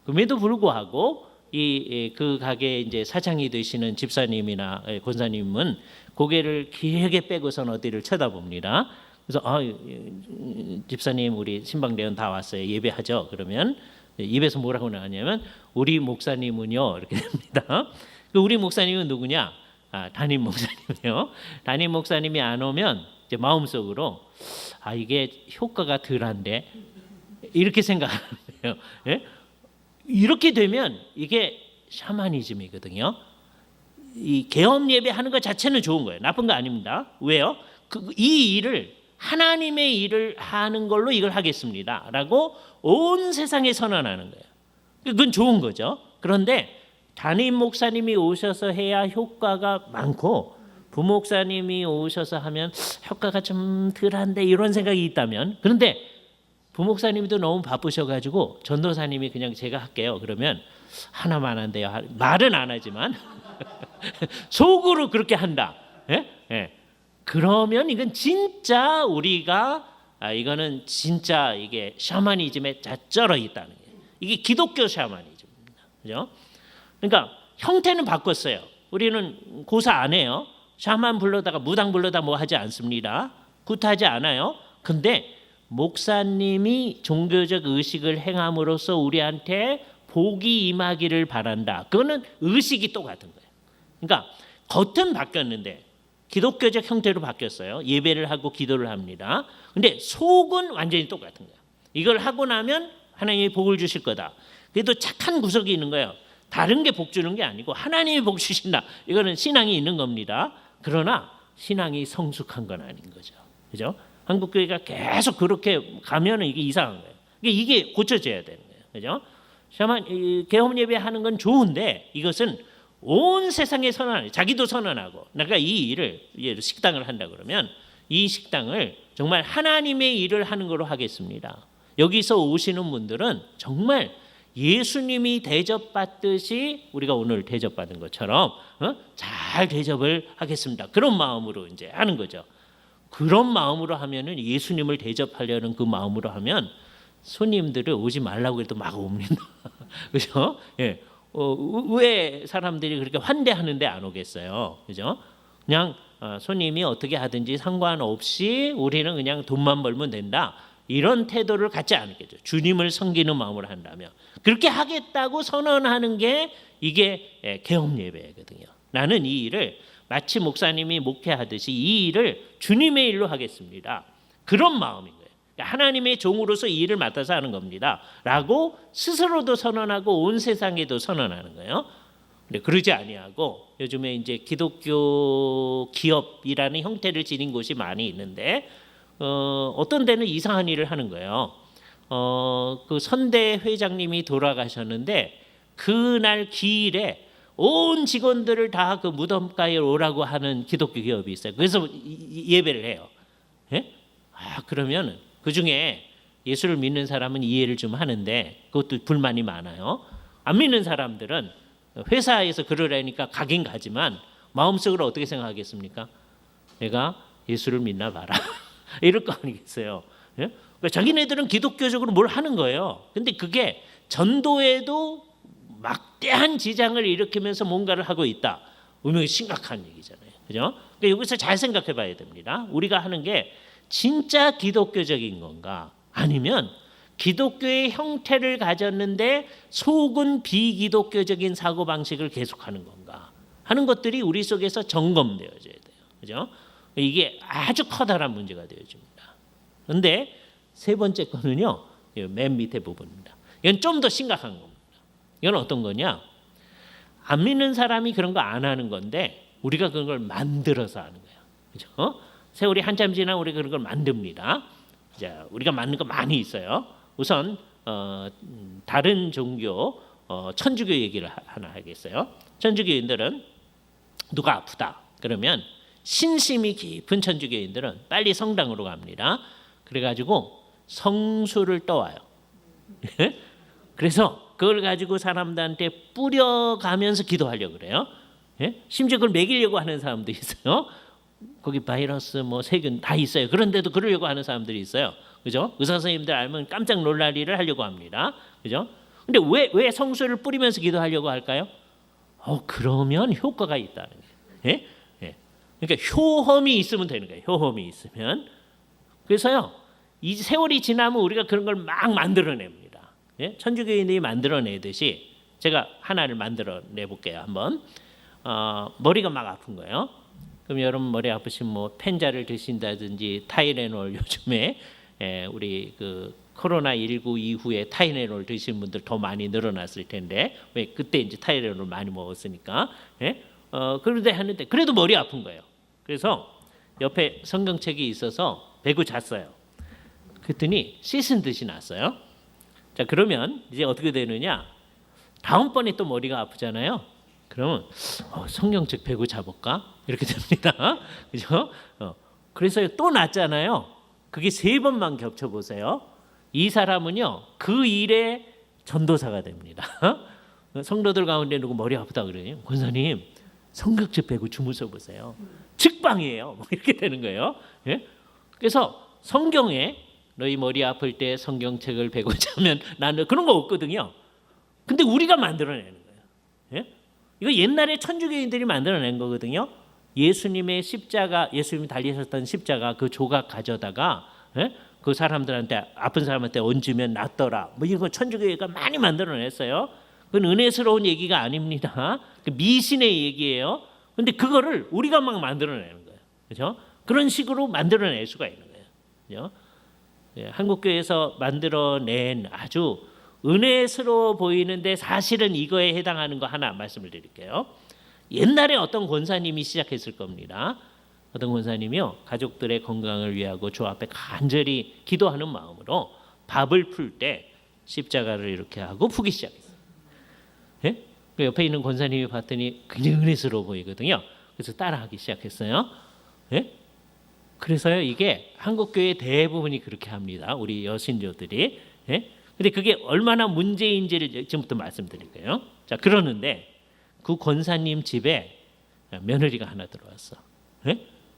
그럼에도 불구하고 그 가게 이제 사장이 되시는 집사님이나 권사님은 고개를 길게 빼고선 어디를 쳐다봅니다. 그래서 집사님 우리 신방대원 다 왔어요. 예배하죠. 그러면 입에서 뭐라고 나왔냐면 우리 목사님은요 이렇게 됩니다. 우리 목사님은 누구냐? 담임 목사님이요. 담임 목사님이 안 오면 이제 마음속으로 이게 효과가 덜한데 이렇게 생각하는 거예요. 예? 이렇게 되면 이게 샤머니즘이거든요. 이 계엄 예배하는 것 자체는 좋은 거예요. 나쁜 거 아닙니다. 왜요? 이 일을 하나님의 일을 하는 걸로 이걸 하겠습니다라고 온 세상에 선언하는 거예요. 그건 좋은 거죠. 그런데 담임 목사님이 오셔서 해야 효과가 많고 부목사님이 오셔서 하면 효과가 좀 덜한데 이런 생각이 있다면, 그런데 부목사님도 너무 바쁘셔가지고 전도사님이 그냥 제가 할게요. 그러면 하나만 한대요. 말은 안 하지만 속으로 그렇게 한다. 예? 예. 그러면 이건 진짜 우리가 이거는 진짜 이게 샤머니즘에 쩔어 있다는 거예요. 이게 기독교 샤머니즘입니다. 그죠? 그러니까 형태는 바꿨어요. 우리는 고사 안 해요. 샤만 불러다가 무당 불러다 뭐 하지 않습니다. 굿하지 않아요. 근데 목사님이 종교적 의식을 행함으로써 우리한테 복이 임하기를 바란다. 그거는 의식이 똑같은 거예요. 그러니까 겉은 바뀌었는데 기독교적 형태로 바뀌었어요. 예배를 하고 기도를 합니다. 근데 속은 완전히 똑같은 거예요. 이걸 하고 나면 하나님이 복을 주실 거다. 그래도 착한 구석이 있는 거예요. 다른 게 복 주는 게 아니고 하나님이 복 주신다. 이거는 신앙이 있는 겁니다. 그러나 신앙이 성숙한 건 아닌 거죠. 그죠? 한국 교회가 계속 그렇게 가면은 이게 이상한 거예요. 이게 고쳐져야 되는 거예요. 그죠? 샤만 계엄 예배하는 건 좋은데 이것은 온 세상에 선언하는, 자기도 선언하고, 내가 이 일을 식당을 한다 그러면 이 식당을 정말 하나님의 일을 하는 걸로 하겠습니다. 여기서 오시는 분들은 정말 예수님이 대접받듯이 우리가 오늘 대접받은 것처럼 잘 대접을 하겠습니다. 그런 마음으로 이제 하는 거죠. 그런 마음으로 하면은 예수님을 대접하려는 그 마음으로 하면 손님들을 오지 말라고 해도 막 옵니다. 그죠? 예. 왜 사람들이 그렇게 환대하는데 안 오겠어요? 그죠? 그냥 손님이 어떻게 하든지 상관없이 우리는 그냥 돈만 벌면 된다. 이런 태도를 갖지 않겠죠. 주님을 섬기는 마음으로 한다면 그렇게 하겠다고 선언하는 게 이게 계엄 예배거든요. 나는 이 일을 마치 목사님이 목회하듯이 이 일을 주님의 일로 하겠습니다. 그런 마음인 거예요. 하나님의 종으로서 이 일을 맡아서 하는 겁니다. 라고 스스로도 선언하고 온 세상에도 선언하는 거예요. 근데 그러지 아니하고 요즘에 이제 기독교 기업이라는 형태를 지닌 곳이 많이 있는데 어떤 데는 이상한 일을 하는 거예요. 그 선대 회장님이 돌아가셨는데 그날 기일에 온 직원들을 다 그 무덤가에 오라고 하는 기독교 기업이 있어요. 그래서 예배를 해요. 예? 그러면 그 중에 예수를 믿는 사람은 이해를 좀 하는데 그것도 불만이 많아요. 안 믿는 사람들은 회사에서 그러라니까 가긴 가지만 마음속으로 어떻게 생각하겠습니까? 내가 예수를 믿나 봐라. 이럴 거 아니겠어요. 예? 그러니까 자기네들은 기독교적으로 뭘 하는 거예요. 근데 그게 전도에도 막대한 지장을 일으키면서 뭔가를 하고 있다. 분명히 심각한 얘기잖아요. 그죠? 그러니까 여기서 잘 생각해 봐야 됩니다. 우리가 하는 게 진짜 기독교적인 건가? 아니면 기독교의 형태를 가졌는데 속은 비기독교적인 사고방식을 계속하는 건가? 하는 것들이 우리 속에서 점검되어져야 돼요. 그죠? 이게 아주 커다란 문제가 되어집니다. 그런데 세 번째 거는요. 맨 밑에 부분입니다. 이건 좀 더 심각한 겁니다. 이건 어떤 거냐? 안 믿는 사람이 그런 거 안 하는 건데 우리가 그런 걸 만들어서 하는 거예요. 그죠? 세월이 한참 지나 우리가 그런 걸 만듭니다. 자, 우리가 만든 거 많이 있어요. 우선 다른 종교 천주교 얘기를 하나 하겠어요. 천주교인들은 누가 아프다 그러면 신심이 깊은 천주교인들은 빨리 성당으로 갑니다. 그래가지고 성수를 떠와요. 그래서 그걸 가지고 사람들한테 뿌려가면서 기도하려고 그래요. 심지어 그걸 먹이려고 하는 사람도 있어요. 거기 바이러스 뭐 세균 다 있어요. 그런데도 그러려고 하는 사람들이 있어요. 그죠? 의사 선생님들 알면 깜짝 놀랄 일을 하려고 합니다. 그죠? 근데 왜 성수를 뿌리면서 기도하려고 할까요? 그러면 효과가 있다는 거예요. 그러니까 효험이 있으면 되는 거예요. 효험이 있으면. 그래서요. 이 세월이 지나면 우리가 그런 걸 막 만들어냅니다. 천주교인들이 만들어내듯이 제가 하나를 만들어내 볼게요. 한번. 머리가 막 아픈 거예요. 그럼 여러분 머리 아프시면 뭐 펜자를 드신다든지 타이레놀 요즘에 우리 그 코로나19 이후에 타이레놀 드시는 분들 더 많이 늘어났을 텐데 왜 그때 이제 타이레놀 많이 먹었으니까 그런데 하는데 그래도 머리 아픈 거예요. 그래서 옆에 성경책이 있어서 베고 잤어요. 그랬더니 씻은 듯이 났어요. 자 그러면 이제 어떻게 되느냐? 다음번에 또 머리가 아프잖아요. 그러면 성경책 베고 자볼까? 이렇게 됩니다. 그죠? 그래서 또 낫잖아요. 그게 3번만 겹쳐보세요. 이 사람은요. 그 일에 전도사가 됩니다. 성도들 가운데 누구 머리 아프다 그래요. 권사님 성경책 베고 주무셔 보세요. 직방이에요. 이렇게 되는 거예요. 그래서 성경에 너희 머리 아플 때 성경책을 베고 자면 나는 그런 거 없거든요. 근데 우리가 만들어내는 거예요. 이거 옛날에 천주교인들이 만들어낸 거거든요. 예수님의 십자가, 예수님이 달리셨던 십자가 그 조각 가져다가 그 사람들한테 아픈 사람한테 얹으면 낫더라. 뭐 이거 천주교회가 많이 만들어냈어요. 그건 은혜스러운 얘기가 아닙니다. 그 미신의 얘기예요. 근데 그거를 우리가 막 만들어내는 거예요. 그렇죠? 그런 식으로 만들어낼 수가 있는 거예요. 그렇죠? 한국교회에서 만들어낸 아주 은혜스러워 보이는데 사실은 이거에 해당하는 거 하나 말씀을 드릴게요. 옛날에 어떤 권사님이 시작했을 겁니다. 어떤 권사님이요. 가족들의 건강을 위하고 주 앞에 간절히 기도하는 마음으로 밥을 풀 때 십자가를 이렇게 하고 푸기 시작했어요. 그 옆에 있는 권사님이 봤더니 굉장히 은혜스러워 보이거든요. 그래서 따라하기 시작했어요. 그래서요. 이게 한국교회 대부분이 그렇게 합니다. 우리 여신교들이. 근데 그게 얼마나 문제인지를 지금부터 말씀드릴게요. 자, 그러는데 그 권사님 집에 며느리가 하나 들어왔어.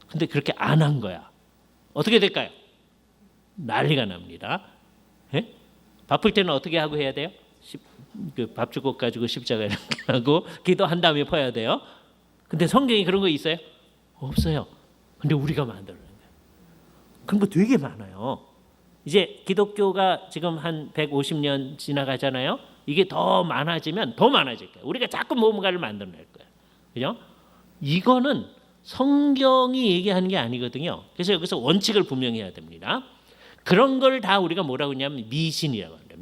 근데 그렇게 안 한 거야. 어떻게 될까요? 난리가 납니다. 바쁠 때는 어떻게 하고 해야 돼요? 그 밥주걱 가지고 십자가 이렇게 하고 기도한 다음에 퍼야 돼요. 근데 성경에 그런 거 있어요? 없어요. 근데 우리가 만들어낸 거예요. 그런 거 되게 많아요. 이제 기독교가 지금 한 150년 지나가잖아요. 이게 더 많아지면 더 많아질 거예요. 우리가 자꾸 뭔가를 만들어낼 거예요. 그죠? 이거는 성경이 얘기하는 게 아니거든요. 그래서 여기서 원칙을 분명히 해야 됩니다. 그런 걸 다 우리가 뭐라고 하냐면 미신이라고 합니다.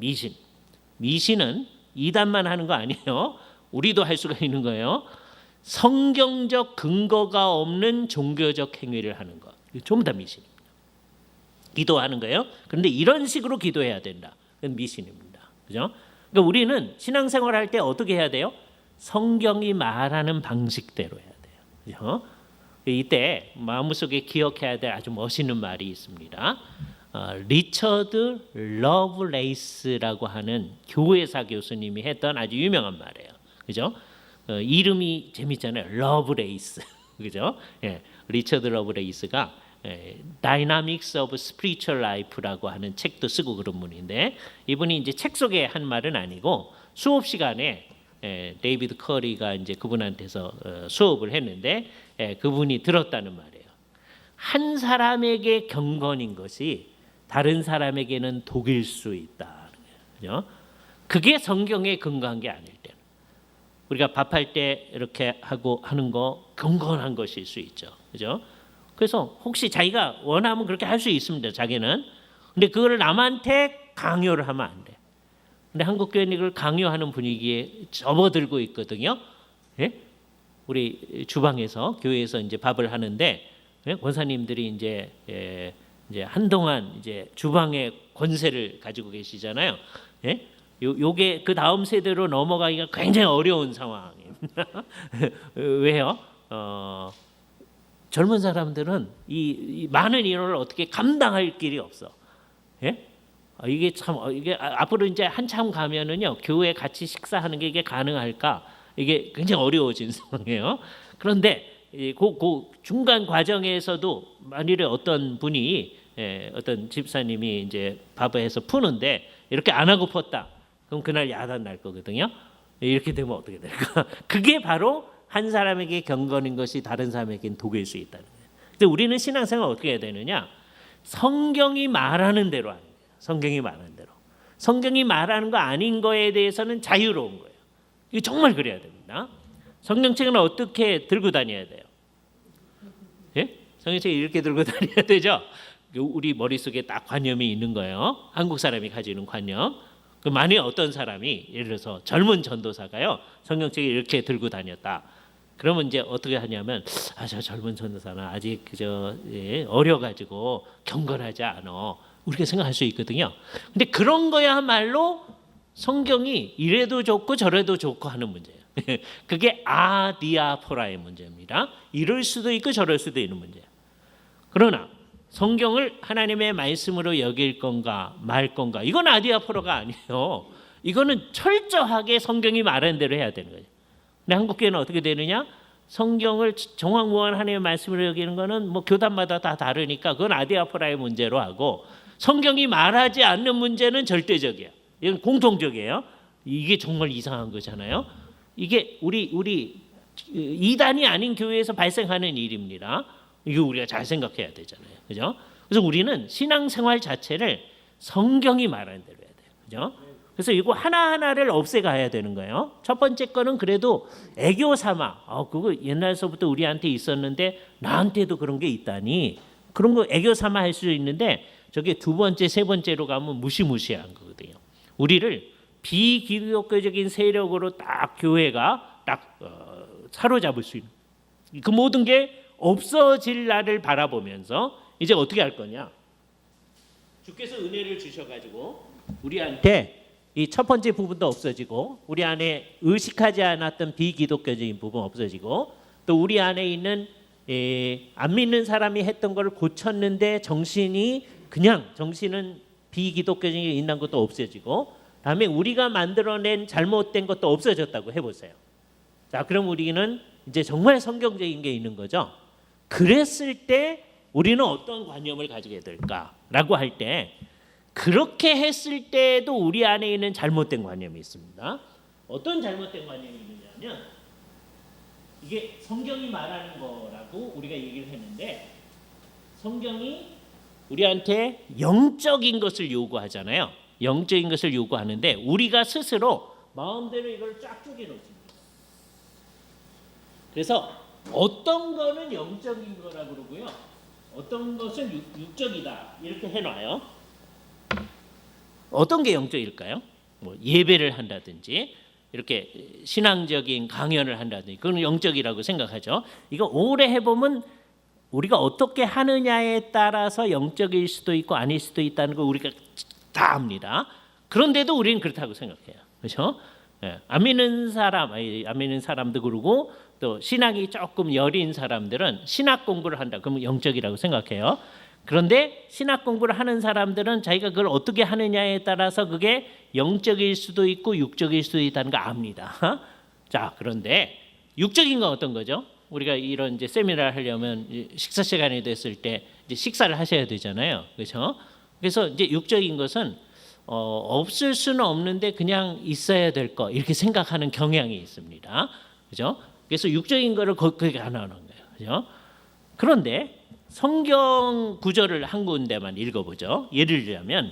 미신은 이단만 하는 거 아니에요. 우리도 할 수가 있는 거예요. 성경적 근거가 없는 종교적 행위를 하는 거. 전부 다 미신입니다. 기도하는 거예요. 그런데 이런 식으로 기도해야 된다. 그건 미신입니다. 그죠? 그러니까 우리는 신앙생활 할 때 어떻게 해야 돼요? 성경이 말하는 방식대로 해야 돼요. 그죠? 이때 마음속에 기억해야 될 아주 멋있는 말이 있습니다. 리처드 러브레이스라고 하는 교회사 교수님이 했던 아주 유명한 말이에요. 그죠? 이름이 재밌잖아요. 러브레이스. 그죠? 예, 리처드 러브레이스가 Dynamics of Spiritual Life라고 하는 책도 쓰고 그런 분인데, 이분이 이제 책 속에 한 말은 아니고 수업 시간에 데이비드 커리가 이제 그분한테서 수업을 했는데 그분이 들었다는 말이에요. 한 사람에게 경건인 것이 다른 사람에게는 독일 수 있다. 그죠? 그게 성경에 근거한 게 아닐 때는 우리가 밥할 때 이렇게 하고 하는 거 경건한 것일 수 있죠. 그죠? 그래서 혹시 자기가 원하면 그렇게 할 수 있습니다. 자기는. 근데 그걸 남한테 강요를 하면 안 돼. 근데 한국 교회는 이걸 강요하는 분위기에 접어들고 있거든요. 예? 우리 주방에서 교회에서 이제 밥을 하는데 권사님들이 이제 한동안 이제 주방의 권세를 가지고 계시잖아요. 예? 요게 그 다음 세대로 넘어가기가 굉장히 어려운 상황입니다. 왜요? 젊은 사람들은 이 많은 인원을 어떻게 감당할 길이 없어. 예? 이게 참 이게 앞으로 이제 한참 가면은요 교회 같이 식사하는 게 이게 가능할까? 이게 굉장히 어려워진 상황이에요. 그런데 그 중간 과정에서도 만일에 어떤 분이 어떤 집사님이 이제 밥을 해서 푸는데 이렇게 안 하고 폈다. 그럼 그날 야단 날 거거든요. 이렇게 되면 어떻게 될까? 그게 바로 한 사람에게 경건인 것이 다른 사람에게는 독일 수 있다는 거예요. 근데 우리는 신앙생활 어떻게 해야 되느냐? 성경이 말하는 대로 하는 거예요. 성경이 말하는 대로. 성경이 말하는 거 아닌 거에 대해서는 자유로운 거예요. 이거 정말 그래야 됩니다. 성경책은 어떻게 들고 다녀야 돼요? 예? 성경책 이렇게 들고 다녀야 되죠. 우리 머릿속에 딱 관념이 있는 거예요. 한국 사람이 가지는 관념. 만약에 어떤 사람이 예를 들어서 젊은 전도사가요 성경책을 이렇게 들고 다녔다. 그러면 이제 어떻게 하냐면 저 젊은 전도사는 아직 그저 어려가지고 경건하지 않아. 우리가 생각할 수 있거든요. 근데 그런 거야말로 성경이 이래도 좋고 저래도 좋고 하는 문제예요. 그게 아디아포라의 문제입니다. 이럴 수도 있고 저럴 수도 있는 문제예요. 그러나 성경을 하나님의 말씀으로 여길 건가 말 건가, 이건 아디아포로가 아니에요. 이거는 철저하게 성경이 말하는 대로 해야 되는 거예요. 근데 한국교회는 어떻게 되느냐? 성경을 정확무한 하나님의 말씀으로 여기는 거는 뭐 교단마다 다 다르니까 그건 아디아포라의 문제로 하고, 성경이 말하지 않는 문제는 절대적이에요. 이건 공통적이에요. 이게 정말 이상한 거잖아요. 이게 우리 이단이 아닌 교회에서 발생하는 일입니다. 이거 우리가 잘 생각해야 되잖아요. 그죠? 그래서 우리는 신앙생활 자체를 성경이 말하는 대로 해야 돼요. 그죠? 그래서 이거 하나하나를 없애가야 되는 거예요. 첫 번째 거는 그래도 애교 삼아. 그거 옛날서부터 우리한테 있었는데 나한테도 그런 게 있다니. 그런 거 애교 삼아 할 수 있는데 저게 두 번째, 세 번째로 가면 무시무시한 거거든요. 우리를 비기독교적인 세력으로 딱 교회가 딱 사로잡을 수 있는 그 모든 게 없어질 날을 바라보면서 이제 어떻게 할 거냐? 주께서 은혜를 주셔가지고 우리한테 이 첫 번째 부분도 없어지고, 우리 안에 의식하지 않았던 비기독교적인 부분 없어지고, 또 우리 안에 있는 안 믿는 사람이 했던 걸 고쳤는데 정신은 비기독교적인 게 있는 것도 없어지고, 다음에 우리가 만들어낸 잘못된 것도 없어졌다고 해보세요. 자, 그럼 우리는 이제 정말 성경적인 게 있는 거죠. 그랬을 때 우리는 어떤 관념을 가지게 될까라고 할 때, 그렇게 했을 때도 우리 안에 있는 잘못된 관념이 있습니다. 어떤 잘못된 관념이 있느냐면, 이게 성경이 말하는 거라고 우리가 얘기를 했는데, 성경이 우리한테 영적인 것을 요구하잖아요. 영적인 것을 요구하는데 우리가 스스로 마음대로 이걸 쫙 쪼개놓습니다. 그래서 어떤 거는 영적인 거라고 그러고요, 어떤 것은 육적이다 이렇게 해놔요. 어떤 게 영적일까요? 뭐 예배를 한다든지 이렇게 신앙적인 강연을 한다든지 그건 영적이라고 생각하죠. 이거 오래 해보면 우리가 어떻게 하느냐에 따라서 영적일 수도 있고 아닐 수도 있다는 거 우리가 다 압니다. 그런데도 우리는 그렇다고 생각해요. 그렇죠? 예, 안 믿는 사람도 그러고 또 신앙이 조금 여린 사람들은 신학 공부를 한다. 그러면 영적이라고 생각해요. 그런데 신학 공부를 하는 사람들은 자기가 그걸 어떻게 하느냐에 따라서 그게 영적일 수도 있고 육적일 수도 있다는 거 압니다. 자, 그런데 육적인 건 어떤 거죠? 우리가 이런 이제 세미나를 하려면 식사 시간이 됐을 때 이제 식사를 하셔야 되잖아요. 그렇죠? 그래서 이제 육적인 것은 없을 수는 없는데 그냥 있어야 될 거 이렇게 생각하는 경향이 있습니다. 그렇죠? 그래서 육적인 거를 거기에 안 하는 거예요. 그렇죠? 그런데 성경 구절을 한 군데만 읽어보죠. 예를 들자면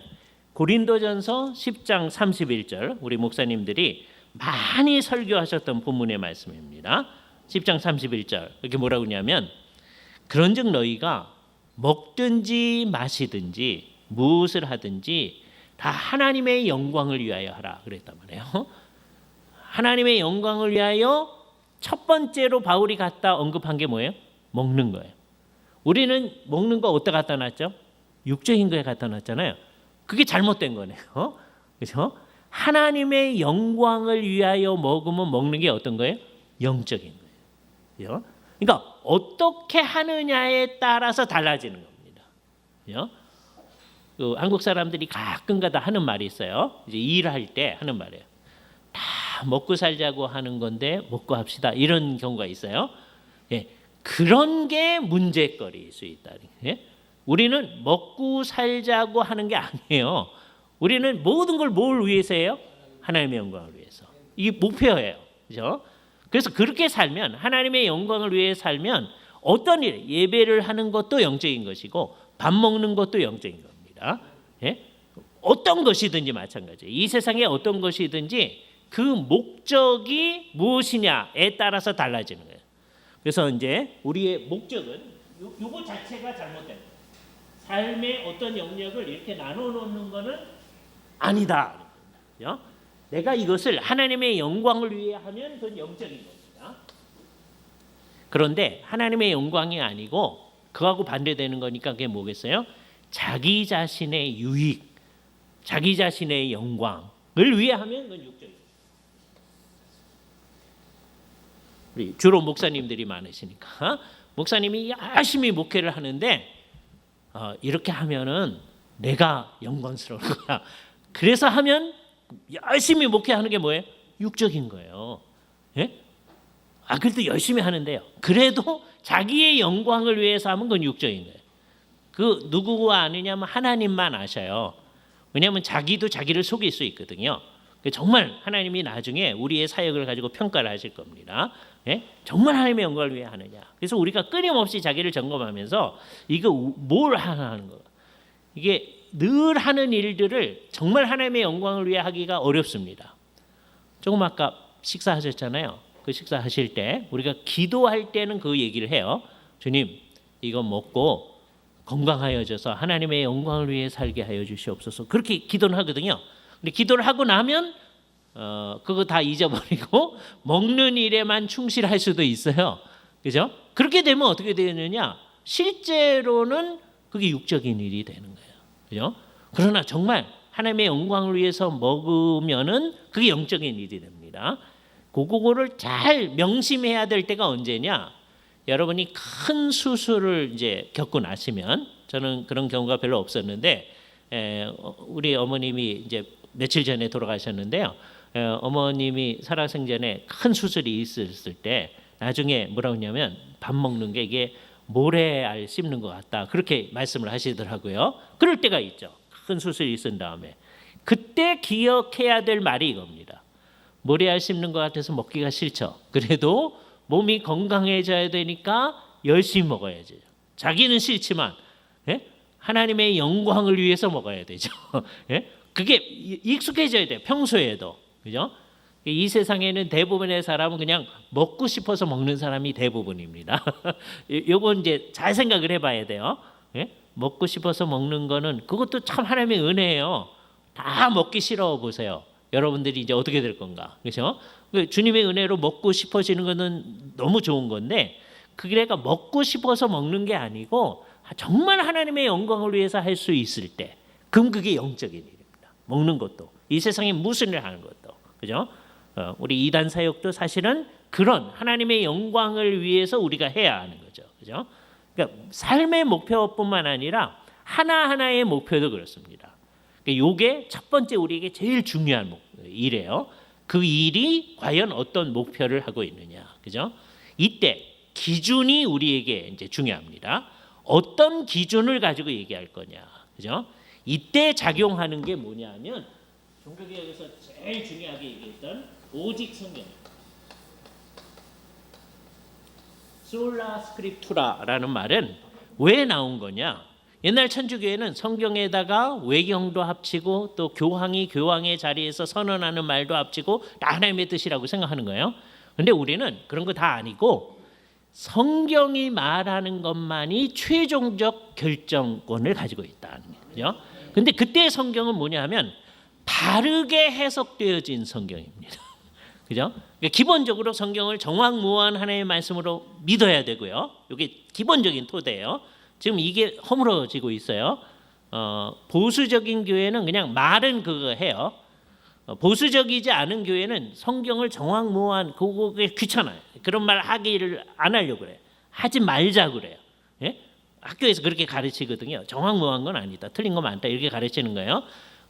고린도전서 10장 31절 우리 목사님들이 많이 설교하셨던 본문의 말씀입니다. 10장 31절 이렇게 뭐라고 하냐면 그런즉 너희가 먹든지 마시든지 무엇을 하든지 다 하나님의 영광을 위하여 하라 그랬단 말이에요. 하나님의 영광을 위하여 첫 번째로 바울이 갖다 언급한 게 뭐예요? 먹는 거예요. 우리는 먹는 거 어디다 갖다 놨죠? 육적인 거에 갖다 놨잖아요. 그게 잘못된 거네요. 그렇죠? 하나님의 영광을 위하여 먹으면 먹는 게 어떤 거예요? 영적인 거예요. 그러니까 어떻게 하느냐에 따라서 달라지는 겁니다. 그 한국 사람들이 가끔가다 하는 말이 있어요. 이제 일할 때 하는 말이에요. 다 먹고 살자고 하는 건데 먹고 합시다. 이런 경우가 있어요. 예. 그런 게 문제거리일 수 있다. 예? 우리는 먹고 살자고 하는 게 아니에요. 우리는 모든 걸 뭘 위해서 해요? 하나님의 영광을 위해서. 이게 목표예요. 그렇죠? 그래서 그렇게 살면 하나님의 영광을 위해 살면 어떤 일, 예배를 하는 것도 영적인 것이고 밥 먹는 것도 영적인 겁니다. 예? 어떤 것이든지 마찬가지예요. 이 세상에 어떤 것이든지 그 목적이 무엇이냐에 따라서 달라지는 거예요. 그래서 이제 우리의 목적은 요거 자체가 잘못된 거예요. 삶의 어떤 영역을 이렇게 나눠 놓는 거는 아니다. 그렇죠? 내가 이것을 하나님의 영광을 위해 하면 그건 영적인 겁니다. 그런데 하나님의 영광이 아니고 그하고 반대되는 거니까 그게 뭐겠어요? 자기 자신의 유익, 자기 자신의 영광을 위해 하면 그건 육적이에요. 우리 주로 목사님들이 많으시니까 목사님이 열심히 목회를 하는데 이렇게 하면은 내가 영광스러울 거야. 그래서 하면 열심히 목회하는 게 뭐예요? 육적인 거예요. 예? 그래도 열심히 하는데요. 그래도 자기의 영광을 위해서 하면 그건 육적인 거예요. 그 누구가 아느냐면 하나님만 아셔요. 왜냐하면 자기도 자기를 속일 수 있거든요. 정말 하나님이 나중에 우리의 사역을 가지고 평가를 하실 겁니다. 예? 정말 하나님의 영광을 위해 하느냐. 그래서 우리가 끊임없이 자기를 점검하면서 이거 뭘 하는 거. 이게 늘 하는 일들을 정말 하나님의 영광을 위해 하기가 어렵습니다. 조금 아까 식사하셨잖아요. 그 식사하실 때 우리가 기도할 때는 그 얘기를 해요. 주님, 이거 먹고 건강하여져서 하나님의 영광을 위해 살게 하여 주시옵소서. 그렇게 기도는 하거든요. 근데 기도를 하고 나면 그거 다 잊어버리고 먹는 일에만 충실할 수도 있어요. 그죠? 그렇게 되면 어떻게 되느냐? 실제로는 그게 육적인 일이 되는 거예요. 그죠? 그러나 정말 하나님의 영광을 위해서 먹으면은 그게 영적인 일이 됩니다. 그거를 잘 명심해야 될 때가 언제냐? 여러분이 큰 수술을 이제 겪고 나시면, 저는 그런 경우가 별로 없었는데 우리 어머님이 이제 며칠 전에 돌아가셨는데요. 어머님이 살아생전에 큰 수술이 있었을 때 나중에 뭐라고 했냐면 밥 먹는 게 이게 모래알 씹는 것 같다. 그렇게 말씀을 하시더라고요. 그럴 때가 있죠. 큰 수술이 있은 다음에. 그때 기억해야 될 말이 이겁니다. 모래알 씹는 것 같아서 먹기가 싫죠. 그래도 몸이 건강해져야 되니까 열심히 먹어야죠. 자기는 싫지만 하나님의 영광을 위해서 먹어야 되죠. 그게 익숙해져야 돼요. 평소에도. 그죠? 이 세상에는 대부분의 사람은 그냥 먹고 싶어서 먹는 사람이 대부분입니다. 요거 이제 잘 생각을 해봐야 돼요. 먹고 싶어서 먹는 거는 그것도 참 하나님의 은혜예요. 다 먹기 싫어 보세요. 여러분들이 이제 어떻게 될 건가? 그렇죠? 주님의 은혜로 먹고 싶어지는 것은 너무 좋은 건데 그게가 먹고 싶어서 먹는 게 아니고 정말 하나님의 영광을 위해서 할 수 있을 때 그럼 그게 영적인 일입니다. 먹는 것도 이 세상에 무슨 일을 하는 것도 그죠? 우리 이단 사역도 사실은 그런 하나님의 영광을 위해서 우리가 해야 하는 거죠. 그죠? 그러니까 삶의 목표뿐만 아니라 하나하나의 목표도 그렇습니다. 이게 첫 번째 우리에게 제일 중요한 일이에요. 그 일이 과연 어떤 목표를 하고 있느냐. 그죠? 이때 기준이 우리에게 이제 중요합니다. 어떤 기준을 가지고 얘기할 거냐. 그죠? 이때 작용하는 게 뭐냐면 종교개혁에서 제일 중요하게 얘기했던 오직 성경. 솔라 스크립투라라는 말은 왜 나온 거냐? 옛날 천주교회는 성경에다가 외경도 합치고 또 교황의 자리에서 선언하는 말도 합치고 다 하나님의 뜻이라고 생각하는 거예요. 근데 우리는 그런 거 다 아니고 성경이 말하는 것만이 최종적 결정권을 가지고 있다는 거죠. 근데 그때 성경은 뭐냐 하면 바르게 해석되어진 성경입니다. 그죠? 그러니까 기본적으로 성경을 정확무한 하나님의 말씀으로 믿어야 되고요. 이게 기본적인 토대예요. 지금 이게 허물어지고 있어요. 보수적인 교회는 그냥 말은 그거 해요. 보수적이지 않은 교회는 성경을 정확무한 그게 귀찮아요. 그런 말 하기를 안 하려고 그래요. 하지 말자 그래요. 예? 학교에서 그렇게 가르치거든요. 정확무한 건 아니다. 틀린 거 많다. 이렇게 가르치는 거예요.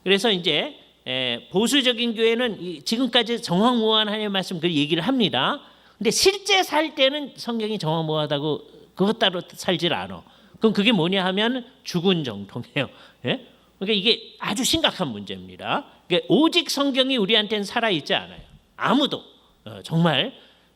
그래서 이제 보수적인 교회는 지금까지 정확무한 하나님의 말씀 그 얘기를 합니다. 근데 실제 살 때는 성경이 정확무하다고 그것 따로 살질 않아. 그럼 그게 뭐냐 하면 죽은 정통이에요. 예? 그러니까 이게 아주 심각한 문제입니다. 그러니까 오직 성경이 우리한테는 살아있지 않아요. 아무도 정말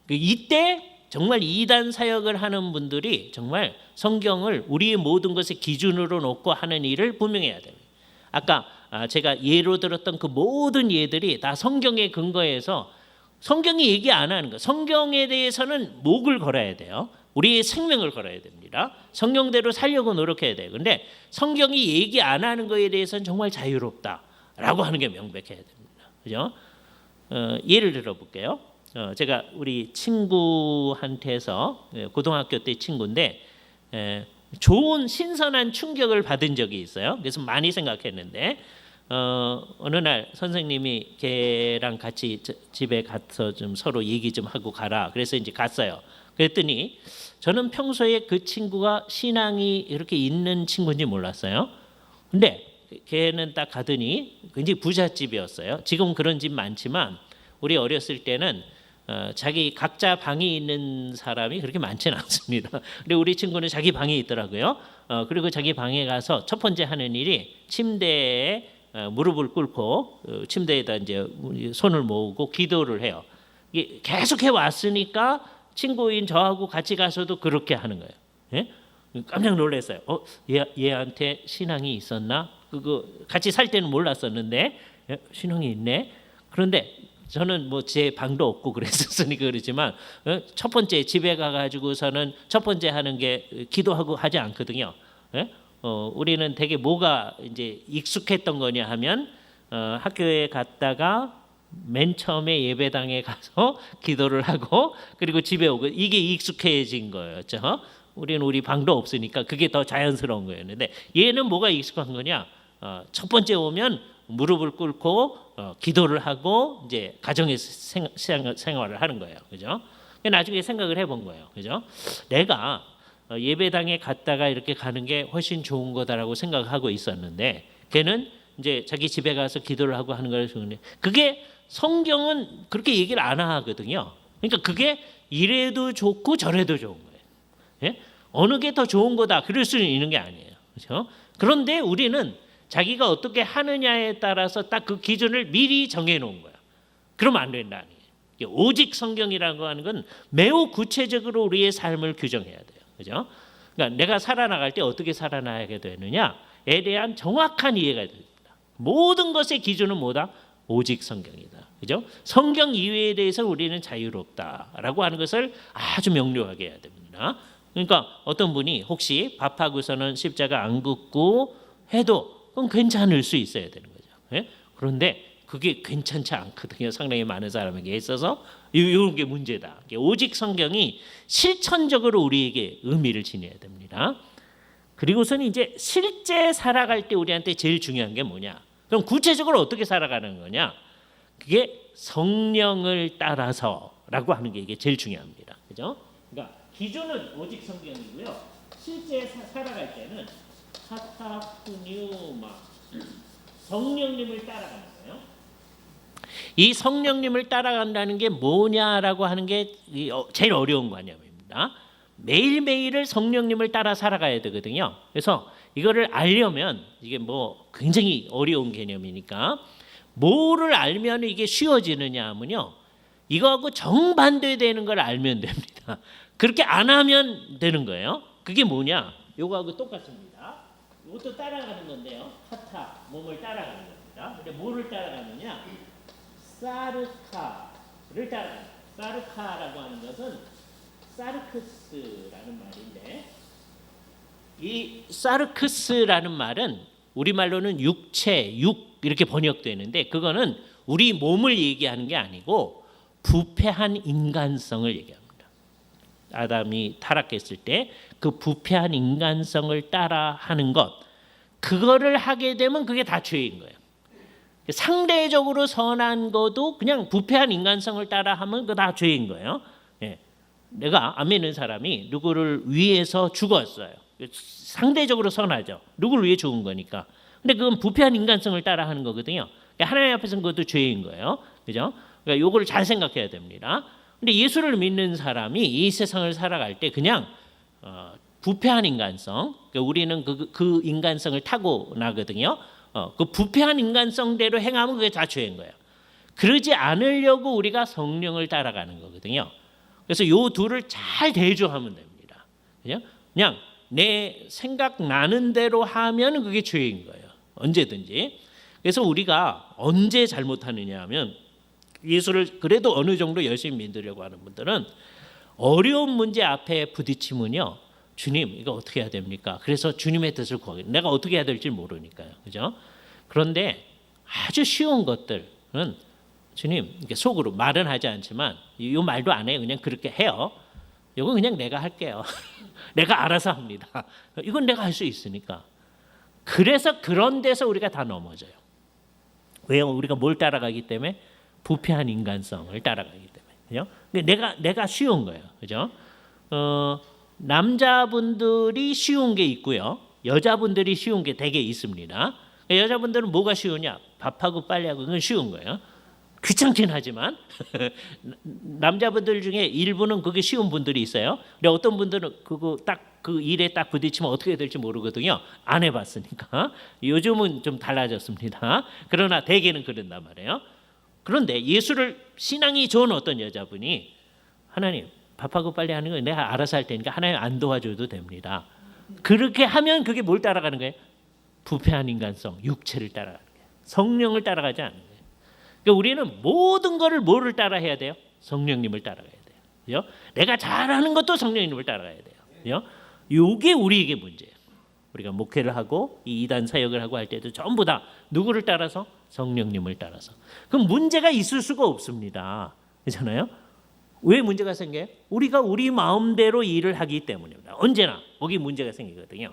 이때 정말 이단 사역을 하는 분들이 정말 성경을 우리의 모든 것의 기준으로 놓고 하는 일을 분명해야 됩니다. 아까 제가 예로 들었던 그 모든 예들이 다 성경에 근거해서 성경이 얘기 안 하는 거. 성경에 대해서는 목을 걸어야 돼요. 우리의 생명을 걸어야 됩니다. 성경대로 살려고 노력해야 돼요. 근데 성경이 얘기 안 하는 거에 대해서는 정말 자유롭다라고 하는 게 명백해야 됩니다. 그죠? 예를 들어볼게요. 제가 우리 친구한테서 고등학교 때 친구인데 좋은 신선한 충격을 받은 적이 있어요. 그래서 많이 생각했는데 어느 날 선생님이 걔랑 같이 집에 가서 좀 서로 얘기 좀 하고 가라. 그래서 이제 갔어요. 그랬더니 저는 평소에 그 친구가 신앙이 이렇게 있는 친구인지 몰랐어요. 근데 걔는 딱 가더니 굉장히 부잣집이었어요. 지금 그런 집 많지만 우리 어렸을 때는 자기 각자 방이 있는 사람이 그렇게 많지는 않습니다. 근데 우리 친구는 자기 방이 있더라고요. 그리고 자기 방에 가서 첫 번째 하는 일이 침대에 무릎을 꿇고 침대에다 이제 손을 모으고 기도를 해요. 이게 계속 해 왔으니까 친구인 저하고 같이 가서도 그렇게 하는 거예요. 예? 깜짝 놀랐어요. 얘한테 신앙이 있었나? 그거 같이 살 때는 몰랐었는데 신앙이 있네. 그런데 저는 뭐 제 방도 없고 그랬었으니까 그렇지만 첫 번째 집에 가가지고서는 첫 번째 하는 게 기도하고 하지 않거든요. 예? 우리는 되게 뭐가 이제 익숙했던 거냐 하면 학교에 갔다가 맨 처음에 예배당에 가서 기도를 하고 그리고 집에 오고 이게 익숙해진 거였죠. 우리는 우리 방도 없으니까 그게 더 자연스러운 거였는데 얘는 뭐가 익숙한 거냐? 첫 번째 오면 무릎을 꿇고 기도를 하고 이제 가정에서 생활을 하는 거예요. 그죠? 나중에 생각을 해본 거예요. 그죠? 내가 예배당에 갔다가 이렇게 가는 게 훨씬 좋은 거다라고 생각하고 있었는데 걔는 이제 자기 집에 가서 기도를 하고 하는 걸 좋은데 그게 성경은 그렇게 얘기를 안 하거든요. 그러니까 그게 이래도 좋고 저래도 좋은 거예요. 예? 어느 게 더 좋은 거다 그럴 수는 있는 게 아니에요. 그렇죠? 그런데 우리는 자기가 어떻게 하느냐에 따라서 딱 그 기준을 미리 정해놓은 거야. 그러면 안 된다는 거예요. 오직 성경이라고 하는 건 매우 구체적으로 우리의 삶을 규정해야 돼요. 그죠? 그러니까 내가 살아나갈 때 어떻게 살아나가게 되느냐에 대한 정확한 이해가 됩니다. 모든 것의 기준은 뭐다? 오직 성경이다. 그죠? 성경 이외에 대해서 우리는 자유롭다라고 하는 것을 아주 명료하게 해야 됩니다. 그러니까 어떤 분이 혹시 밥하고서는 십자가 안 긋고 해도 그건 괜찮을 수 있어야 되는 거죠. 예? 그런데 그게 괜찮지 않거든요. 상당히 많은 사람에게 있어서 이런 게 문제다. 오직 성경이 실천적으로 우리에게 의미를 지녀야 됩니다. 그리고서는 이제 실제 살아갈 때 우리한테 제일 중요한 게 뭐냐? 그럼 구체적으로 어떻게 살아가는 거냐? 그게 성령을 따라서라고 하는 게 이게 제일 중요합니다. 그죠? 그러니까 기준은 오직 성경이고요. 실제 살아갈 때는 카타쿠뉴마 성령님을 따라가는 거예요. 이 성령님을 따라간다는 게 뭐냐라고 하는 게 제일 어려운 관념입니다. 매일매일을 성령님을 따라 살아가야 되거든요. 그래서 이거를 알려면 이게 뭐 굉장히 어려운 개념이니까 뭐를 알면 이게 쉬워지느냐 하면요. 이거하고 정반대되는 걸 알면 됩니다. 그렇게 안 하면 되는 거예요. 그게 뭐냐? 요거하고 똑같습니다. 이것도 따라가는 건데요. 카타, 몸을 따라가는 겁니다. 근데 뭐를 따라가느냐? 사르카를 따라갑니다. 사르카라고 하는 것은 사르크스라는 말인데 이 사르크스라는 말은 우리말로는 육체, 육 이렇게 번역되는데 그거는 우리 몸을 얘기하는 게 아니고 부패한 인간성을 얘기합니다. 아담이 타락했을 때 그 부패한 인간성을 따라하는 것 그거를 하게 되면 그게 다 죄인 거예요. 상대적으로 선한 것도 그냥 부패한 인간성을 따라하면 그거 다 죄인 거예요. 예. 내가 안 믿는 사람이 누구를 위해서 죽었어요. 상대적으로 선하죠. 누구를 위해 죽은 거니까. 근데 그건 부패한 인간성을 따라하는 거거든요. 그러니까 하나님 앞에서는 그것도 죄인 거예요. 그죠? 그러니까 요거를 잘 생각해야 됩니다. 근데 예수를 믿는 사람이 이 세상을 살아갈 때 그냥 부패한 인간성, 그러니까 우리는 그 인간성을 타고 나거든요. 그 부패한 인간성대로 행하면 그게 다 죄인 거예요. 그러지 않으려고 우리가 성령을 따라가는 거거든요. 그래서 요 둘을 잘 대조하면 됩니다. 그냥 내 생각나는 대로 하면 그게 죄인 거예요. 언제든지. 그래서 우리가 언제 잘못하느냐 하면 예수를 그래도 어느 정도 열심히 믿으려고 하는 분들은 어려운 문제 앞에 부딪히면요. 주님 이거 어떻게 해야 됩니까? 그래서 주님의 뜻을 구하겠다. 내가 어떻게 해야 될지 모르니까요. 그죠? 그런데 아주 쉬운 것들은 주님 이렇게 속으로 말은 하지 않지만 이 말도 안 해요. 그냥 그렇게 해요. 이건 그냥 내가 할게요. 내가 알아서 합니다. 이건 내가 할 수 있으니까. 그래서 그런 데서 우리가 다 넘어져요. 왜요? 우리가 뭘 따라가기 때문에 부패한 인간성을 따라가기 때문에. 그죠? 내가 쉬운 거예요. 그죠? 남자분들이 쉬운 게 있고요. 여자분들이 쉬운 게 되게 있습니다. 여자분들은 뭐가 쉬우냐? 밥하고 빨래하고 그건 쉬운 거예요. 귀찮긴 하지만 남자분들 중에 일부는 그게 쉬운 분들이 있어요. 근데 어떤 분들은 그거 딱 그 일에 딱 부딪히면 어떻게 될지 모르거든요. 안 해봤으니까. 요즘은 좀 달라졌습니다. 그러나 대개는 그런단 말이에요. 그런데 예수를 신앙이 좋은 어떤 여자분이 하나님 밥하고 빨래하는 거 내가 알아서 할 테니까 하나님 안 도와줘도 됩니다. 그렇게 하면 그게 뭘 따라가는 거예요? 부패한 인간성, 육체를 따라가는 거예요. 성령을 따라가지 않는 거예요. 그러니까 우리는 모든 거를 뭐를 따라해야 돼요? 성령님을 따라가야 돼요. 그죠? 내가 잘하는 것도 성령님을 따라가야 돼요. 그죠? 이게 우리에게 문제예요. 우리가 목회를 하고 이 이단 사역을 하고 할 때도 전부 다 누구를 따라서? 성령님을 따라서. 그럼 문제가 있을 수가 없습니다. 그렇잖아요? 왜 문제가 생겨요? 우리가 우리 마음대로 일을 하기 때문입니다. 언제나 거기 문제가 생기거든요.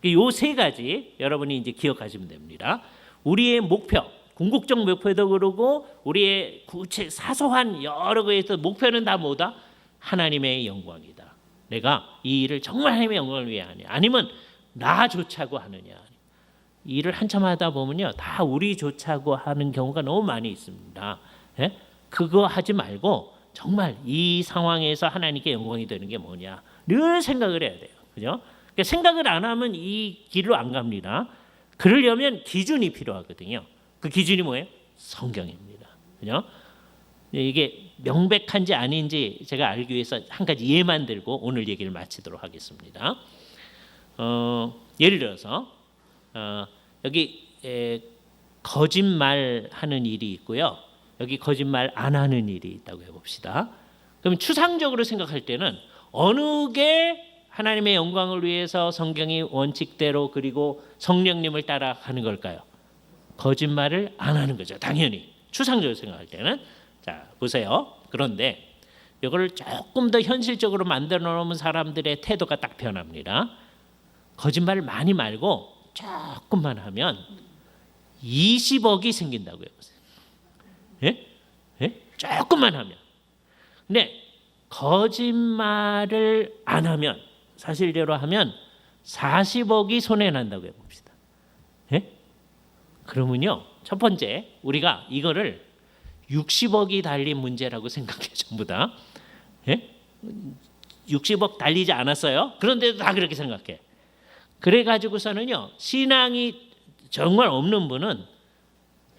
이 세 가지 여러분이 이제 기억하시면 됩니다. 우리의 목표, 궁극적 목표도 그러고 우리의 구체 사소한 여러 거에서 목표는 다 뭐다? 하나님의 영광이다. 내가 이 일을 정말 하나님의 영광을 위해 하냐? 아니면 나 좋자고 하느냐? 이 일을 한참 하다 보면요, 다 우리 좋자고 하는 경우가 너무 많이 있습니다. 예? 그거 하지 말고 정말 이 상황에서 하나님께 영광이 되는 게 뭐냐? 늘 생각을 해야 돼요. 그죠? 그러니까 생각을 안 하면 이 길로 안 갑니다. 그러려면 기준이 필요하거든요. 그 기준이 뭐예요? 성경입니다. 그죠? 이게 명백한지 아닌지 제가 알기 위해서 한 가지 예만 들고 오늘 얘기를 마치도록 하겠습니다. 예를 들어서 여기 거짓말하는 일이 있고요. 여기 거짓말 안 하는 일이 있다고 해봅시다. 그럼 추상적으로 생각할 때는 어느 게 하나님의 영광을 위해서 성경이 원칙대로 그리고 성령님을 따라가는 걸까요? 거짓말을 안 하는 거죠. 당연히 추상적으로 생각할 때는. 자, 보세요. 그런데 이걸 조금 더 현실적으로 만들어 놓으면 사람들의 태도가 딱 변합니다. 거짓말을 많이 말고 조금만 하면 20억이 생긴다고요. 예? 예? 조금만 하면. 근데 거짓말을 안 하면, 사실대로 하면 40억이 손해난다고 해봅시다. 예? 그러면요, 첫 번째 우리가 이거를 60억이 달린 문제라고 생각해. 전부 다. 예? 60억 달리지 않았어요. 그런데도 다 그렇게 생각해. 그래가지고서는요, 신앙이 정말 없는 분은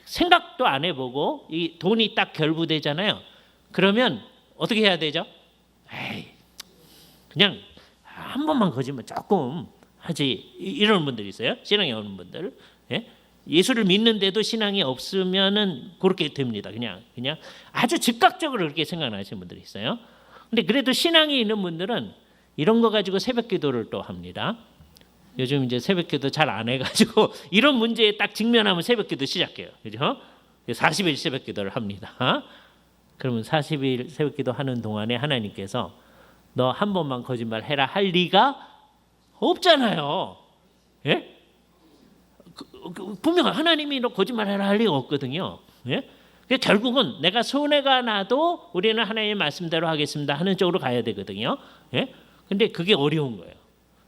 생각도 안 해보고 이 돈이 딱 결부되잖아요. 그러면 어떻게 해야 되죠? 에이, 그냥 한 번만 거짓말 조금 하지, 이런 분들이 있어요. 신앙이 없는 분들. 예? 예수를 믿는데도 신앙이 없으면은 그렇게 됩니다. 그냥 아주 즉각적으로 그렇게 생각나시는 분들이 있어요. 근데 그래도 신앙이 있는 분들은 이런 거 가지고 새벽기도를 또 합니다. 요즘 이제 새벽기도 잘 안 해가지고 이런 문제에 딱 직면하면 새벽기도 시작해요. 그죠? 40일 새벽기도를 합니다. 그러면 40일 새벽기도 하는 동안에 하나님께서 너 한 번만 거짓말 해라 할 리가 없잖아요. 예? 분명 하나님이 너 거짓말 해라 할 리가 없거든요. 예? 결국은 내가 손해가 나도 우리는 하나님의 말씀대로 하겠습니다 하는 쪽으로 가야 되거든요. 예? 근데 그게 어려운 거예요.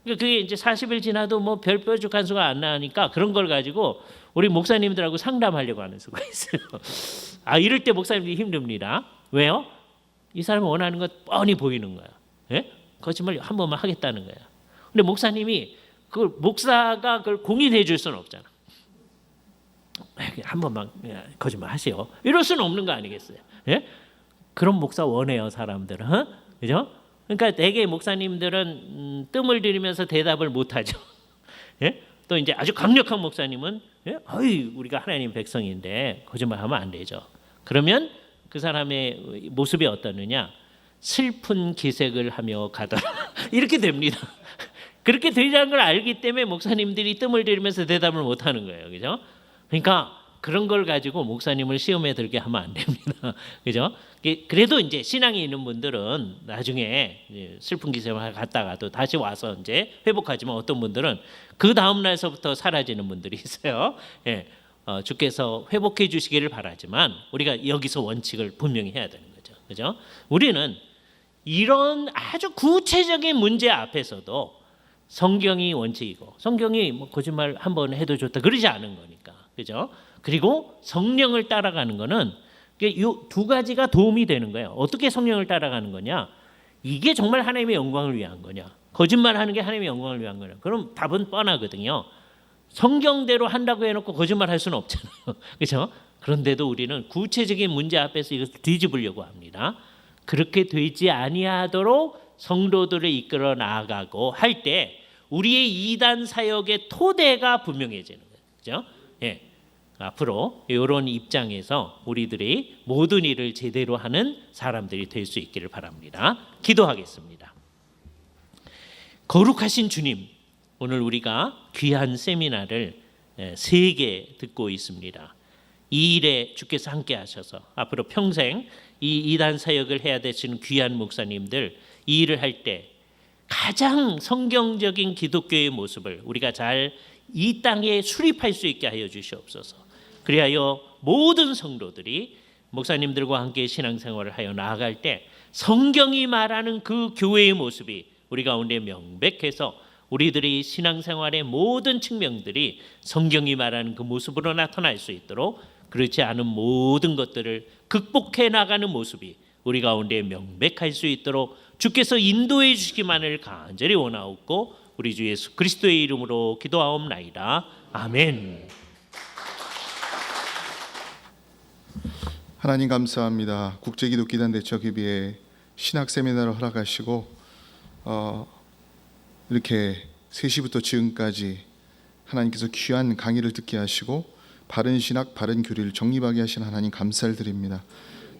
그게 이제 40일 지나도 뭐 별 뾰족한 수가 안 나니까 그런 걸 가지고 우리 목사님들하고 상담하려고 하는 수가 있어요. 이럴 때 목사님들이 힘듭니다. 왜요? 이 사람이 원하는 것 뻔히 보이는 거야. 예? 거짓말 한 번만 하겠다는 거야. 근데 목사님이 그걸 목사가 그걸 공인해 줄 수는 없잖아. 한 번만 거짓말 하세요. 이럴 수는 없는 거 아니겠어요? 예? 그런 목사 원해요, 사람들은. 그죠? 그러니까 대개 목사님들은 뜸을 들이면서 대답을 못 하죠. 예? 또 이제 아주 강력한 목사님은 우리가 하나님 백성인데 거짓말하면 안 되죠. 그러면 그 사람의 모습이 어떠느냐? 슬픈 기색을 하며 가더라. 이렇게 됩니다. 그렇게 되리라는 걸 알기 때문에 목사님들이 뜸을 들이면서 대답을 못 하는 거예요. 그죠? 그러니까 그런 걸 가지고 목사님을 시험에 들게 하면 안 됩니다. 그죠? 그래도 이제 신앙이 있는 분들은 나중에 슬픈 기색을 갔다가도 다시 와서 이제 회복하지만 어떤 분들은 그 다음 날서부터 사라지는 분들이 있어요. 예. 주께서 회복해 주시기를 바라지만 우리가 여기서 원칙을 분명히 해야 되는 거죠. 그죠? 우리는 이런 아주 구체적인 문제 앞에서도 성경이 원칙이고 성경이 뭐 거짓말 한 번 해도 좋다 그러지 않은 거니까. 그죠? 그리고 성령을 따라가는 거는 이 두 가지가 도움이 되는 거예요. 어떻게 성령을 따라가는 거냐? 이게 정말 하나님의 영광을 위한 거냐? 거짓말하는 게 하나님의 영광을 위한 거냐? 그럼 답은 뻔하거든요. 성경대로 한다고 해놓고 거짓말할 수는 없잖아요. 그렇죠? 그런데도 우리는 구체적인 문제 앞에서 이것을 뒤집으려고 합니다. 그렇게 되지 아니하도록 성도들을 이끌어 나아가고 할 때 우리의 이단 사역의 토대가 분명해지는 거예요. 그렇죠? 예. 앞으로 이런 입장에서 우리들이 모든 일을 제대로 하는 사람들이 될 수 있기를 바랍니다. 기도하겠습니다. 거룩하신 주님, 오늘 우리가 귀한 세미나를 3개 듣고 있습니다. 이 일에 주께서 함께 하셔서 앞으로 평생 이 이단 사역을 해야 되시는 귀한 목사님들 이 일을 할 때 가장 성경적인 기독교의 모습을 우리가 잘 이 땅에 수립할 수 있게 하여 주시옵소서. 그리하여 모든 성도들이 목사님들과 함께 신앙생활을 하여 나아갈 때 성경이 말하는 그 교회의 모습이 우리 가운데 명백해서 우리들의 신앙생활의 모든 측면들이 성경이 말하는 그 모습으로 나타날 수 있도록 그렇지 않은 모든 것들을 극복해 나가는 모습이 우리 가운데 명백할 수 있도록 주께서 인도해 주시기만을 간절히 원하옵고 우리 주 예수 그리스도의 이름으로 기도하옵나이다. 아멘. 하나님 감사합니다. 국제기독기단대처기비에 신학 세미나를 허락하시고 이렇게 3시부터 지금까지 하나님께서 귀한 강의를 듣게 하시고 바른 신학, 바른 교리를 정립하게 하신 하나님 감사를 드립니다.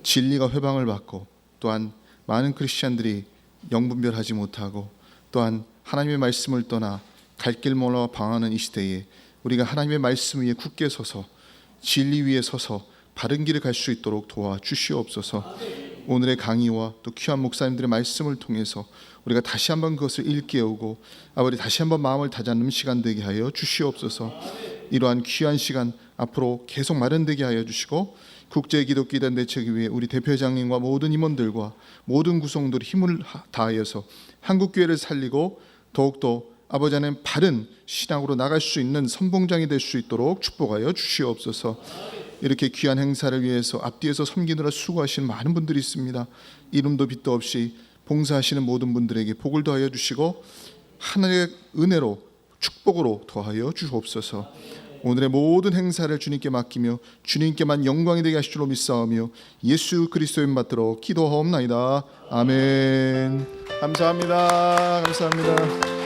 진리가 회방을 받고 또한 많은 크리스찬들이 영분별하지 못하고 또한 하나님의 말씀을 떠나 갈 길 몰라 방황하는 이 시대에 우리가 하나님의 말씀 위에 굳게 서서 진리 위에 서서 바른 길을 갈 수 있도록 도와주시옵소서. 오늘의 강의와 또 귀한 목사님들의 말씀을 통해서 우리가 다시 한번 그것을 일깨우고 아버지 다시 한번 마음을 다잡는 시간 되게 하여 주시옵소서. 이러한 귀한 시간 앞으로 계속 마련되게 하여 주시고 국제기독교이단 대책위에 우리 대표장님과 모든 임원들과 모든 구성들이 힘을 다하여서 한국교회를 살리고 더욱더 아버지 하나님 바른 신앙으로 나갈 수 있는 선봉장이 될 수 있도록 축복하여 주시옵소서. 이렇게 귀한 행사를 위해서 앞뒤에서 섬기느라 수고하시는 많은 분들이 있습니다. 이름도 빛도 없이 봉사하시는 모든 분들에게 복을 더하여 주시고 하늘의 은혜로 축복으로 더하여 주옵소서. 오늘의 모든 행사를 주님께 맡기며 주님께만 영광이 되게 하실 줄로 믿사오며 예수 그리스도의 이름 받들어 기도하옵나이다. 아멘. 감사합니다. 감사합니다.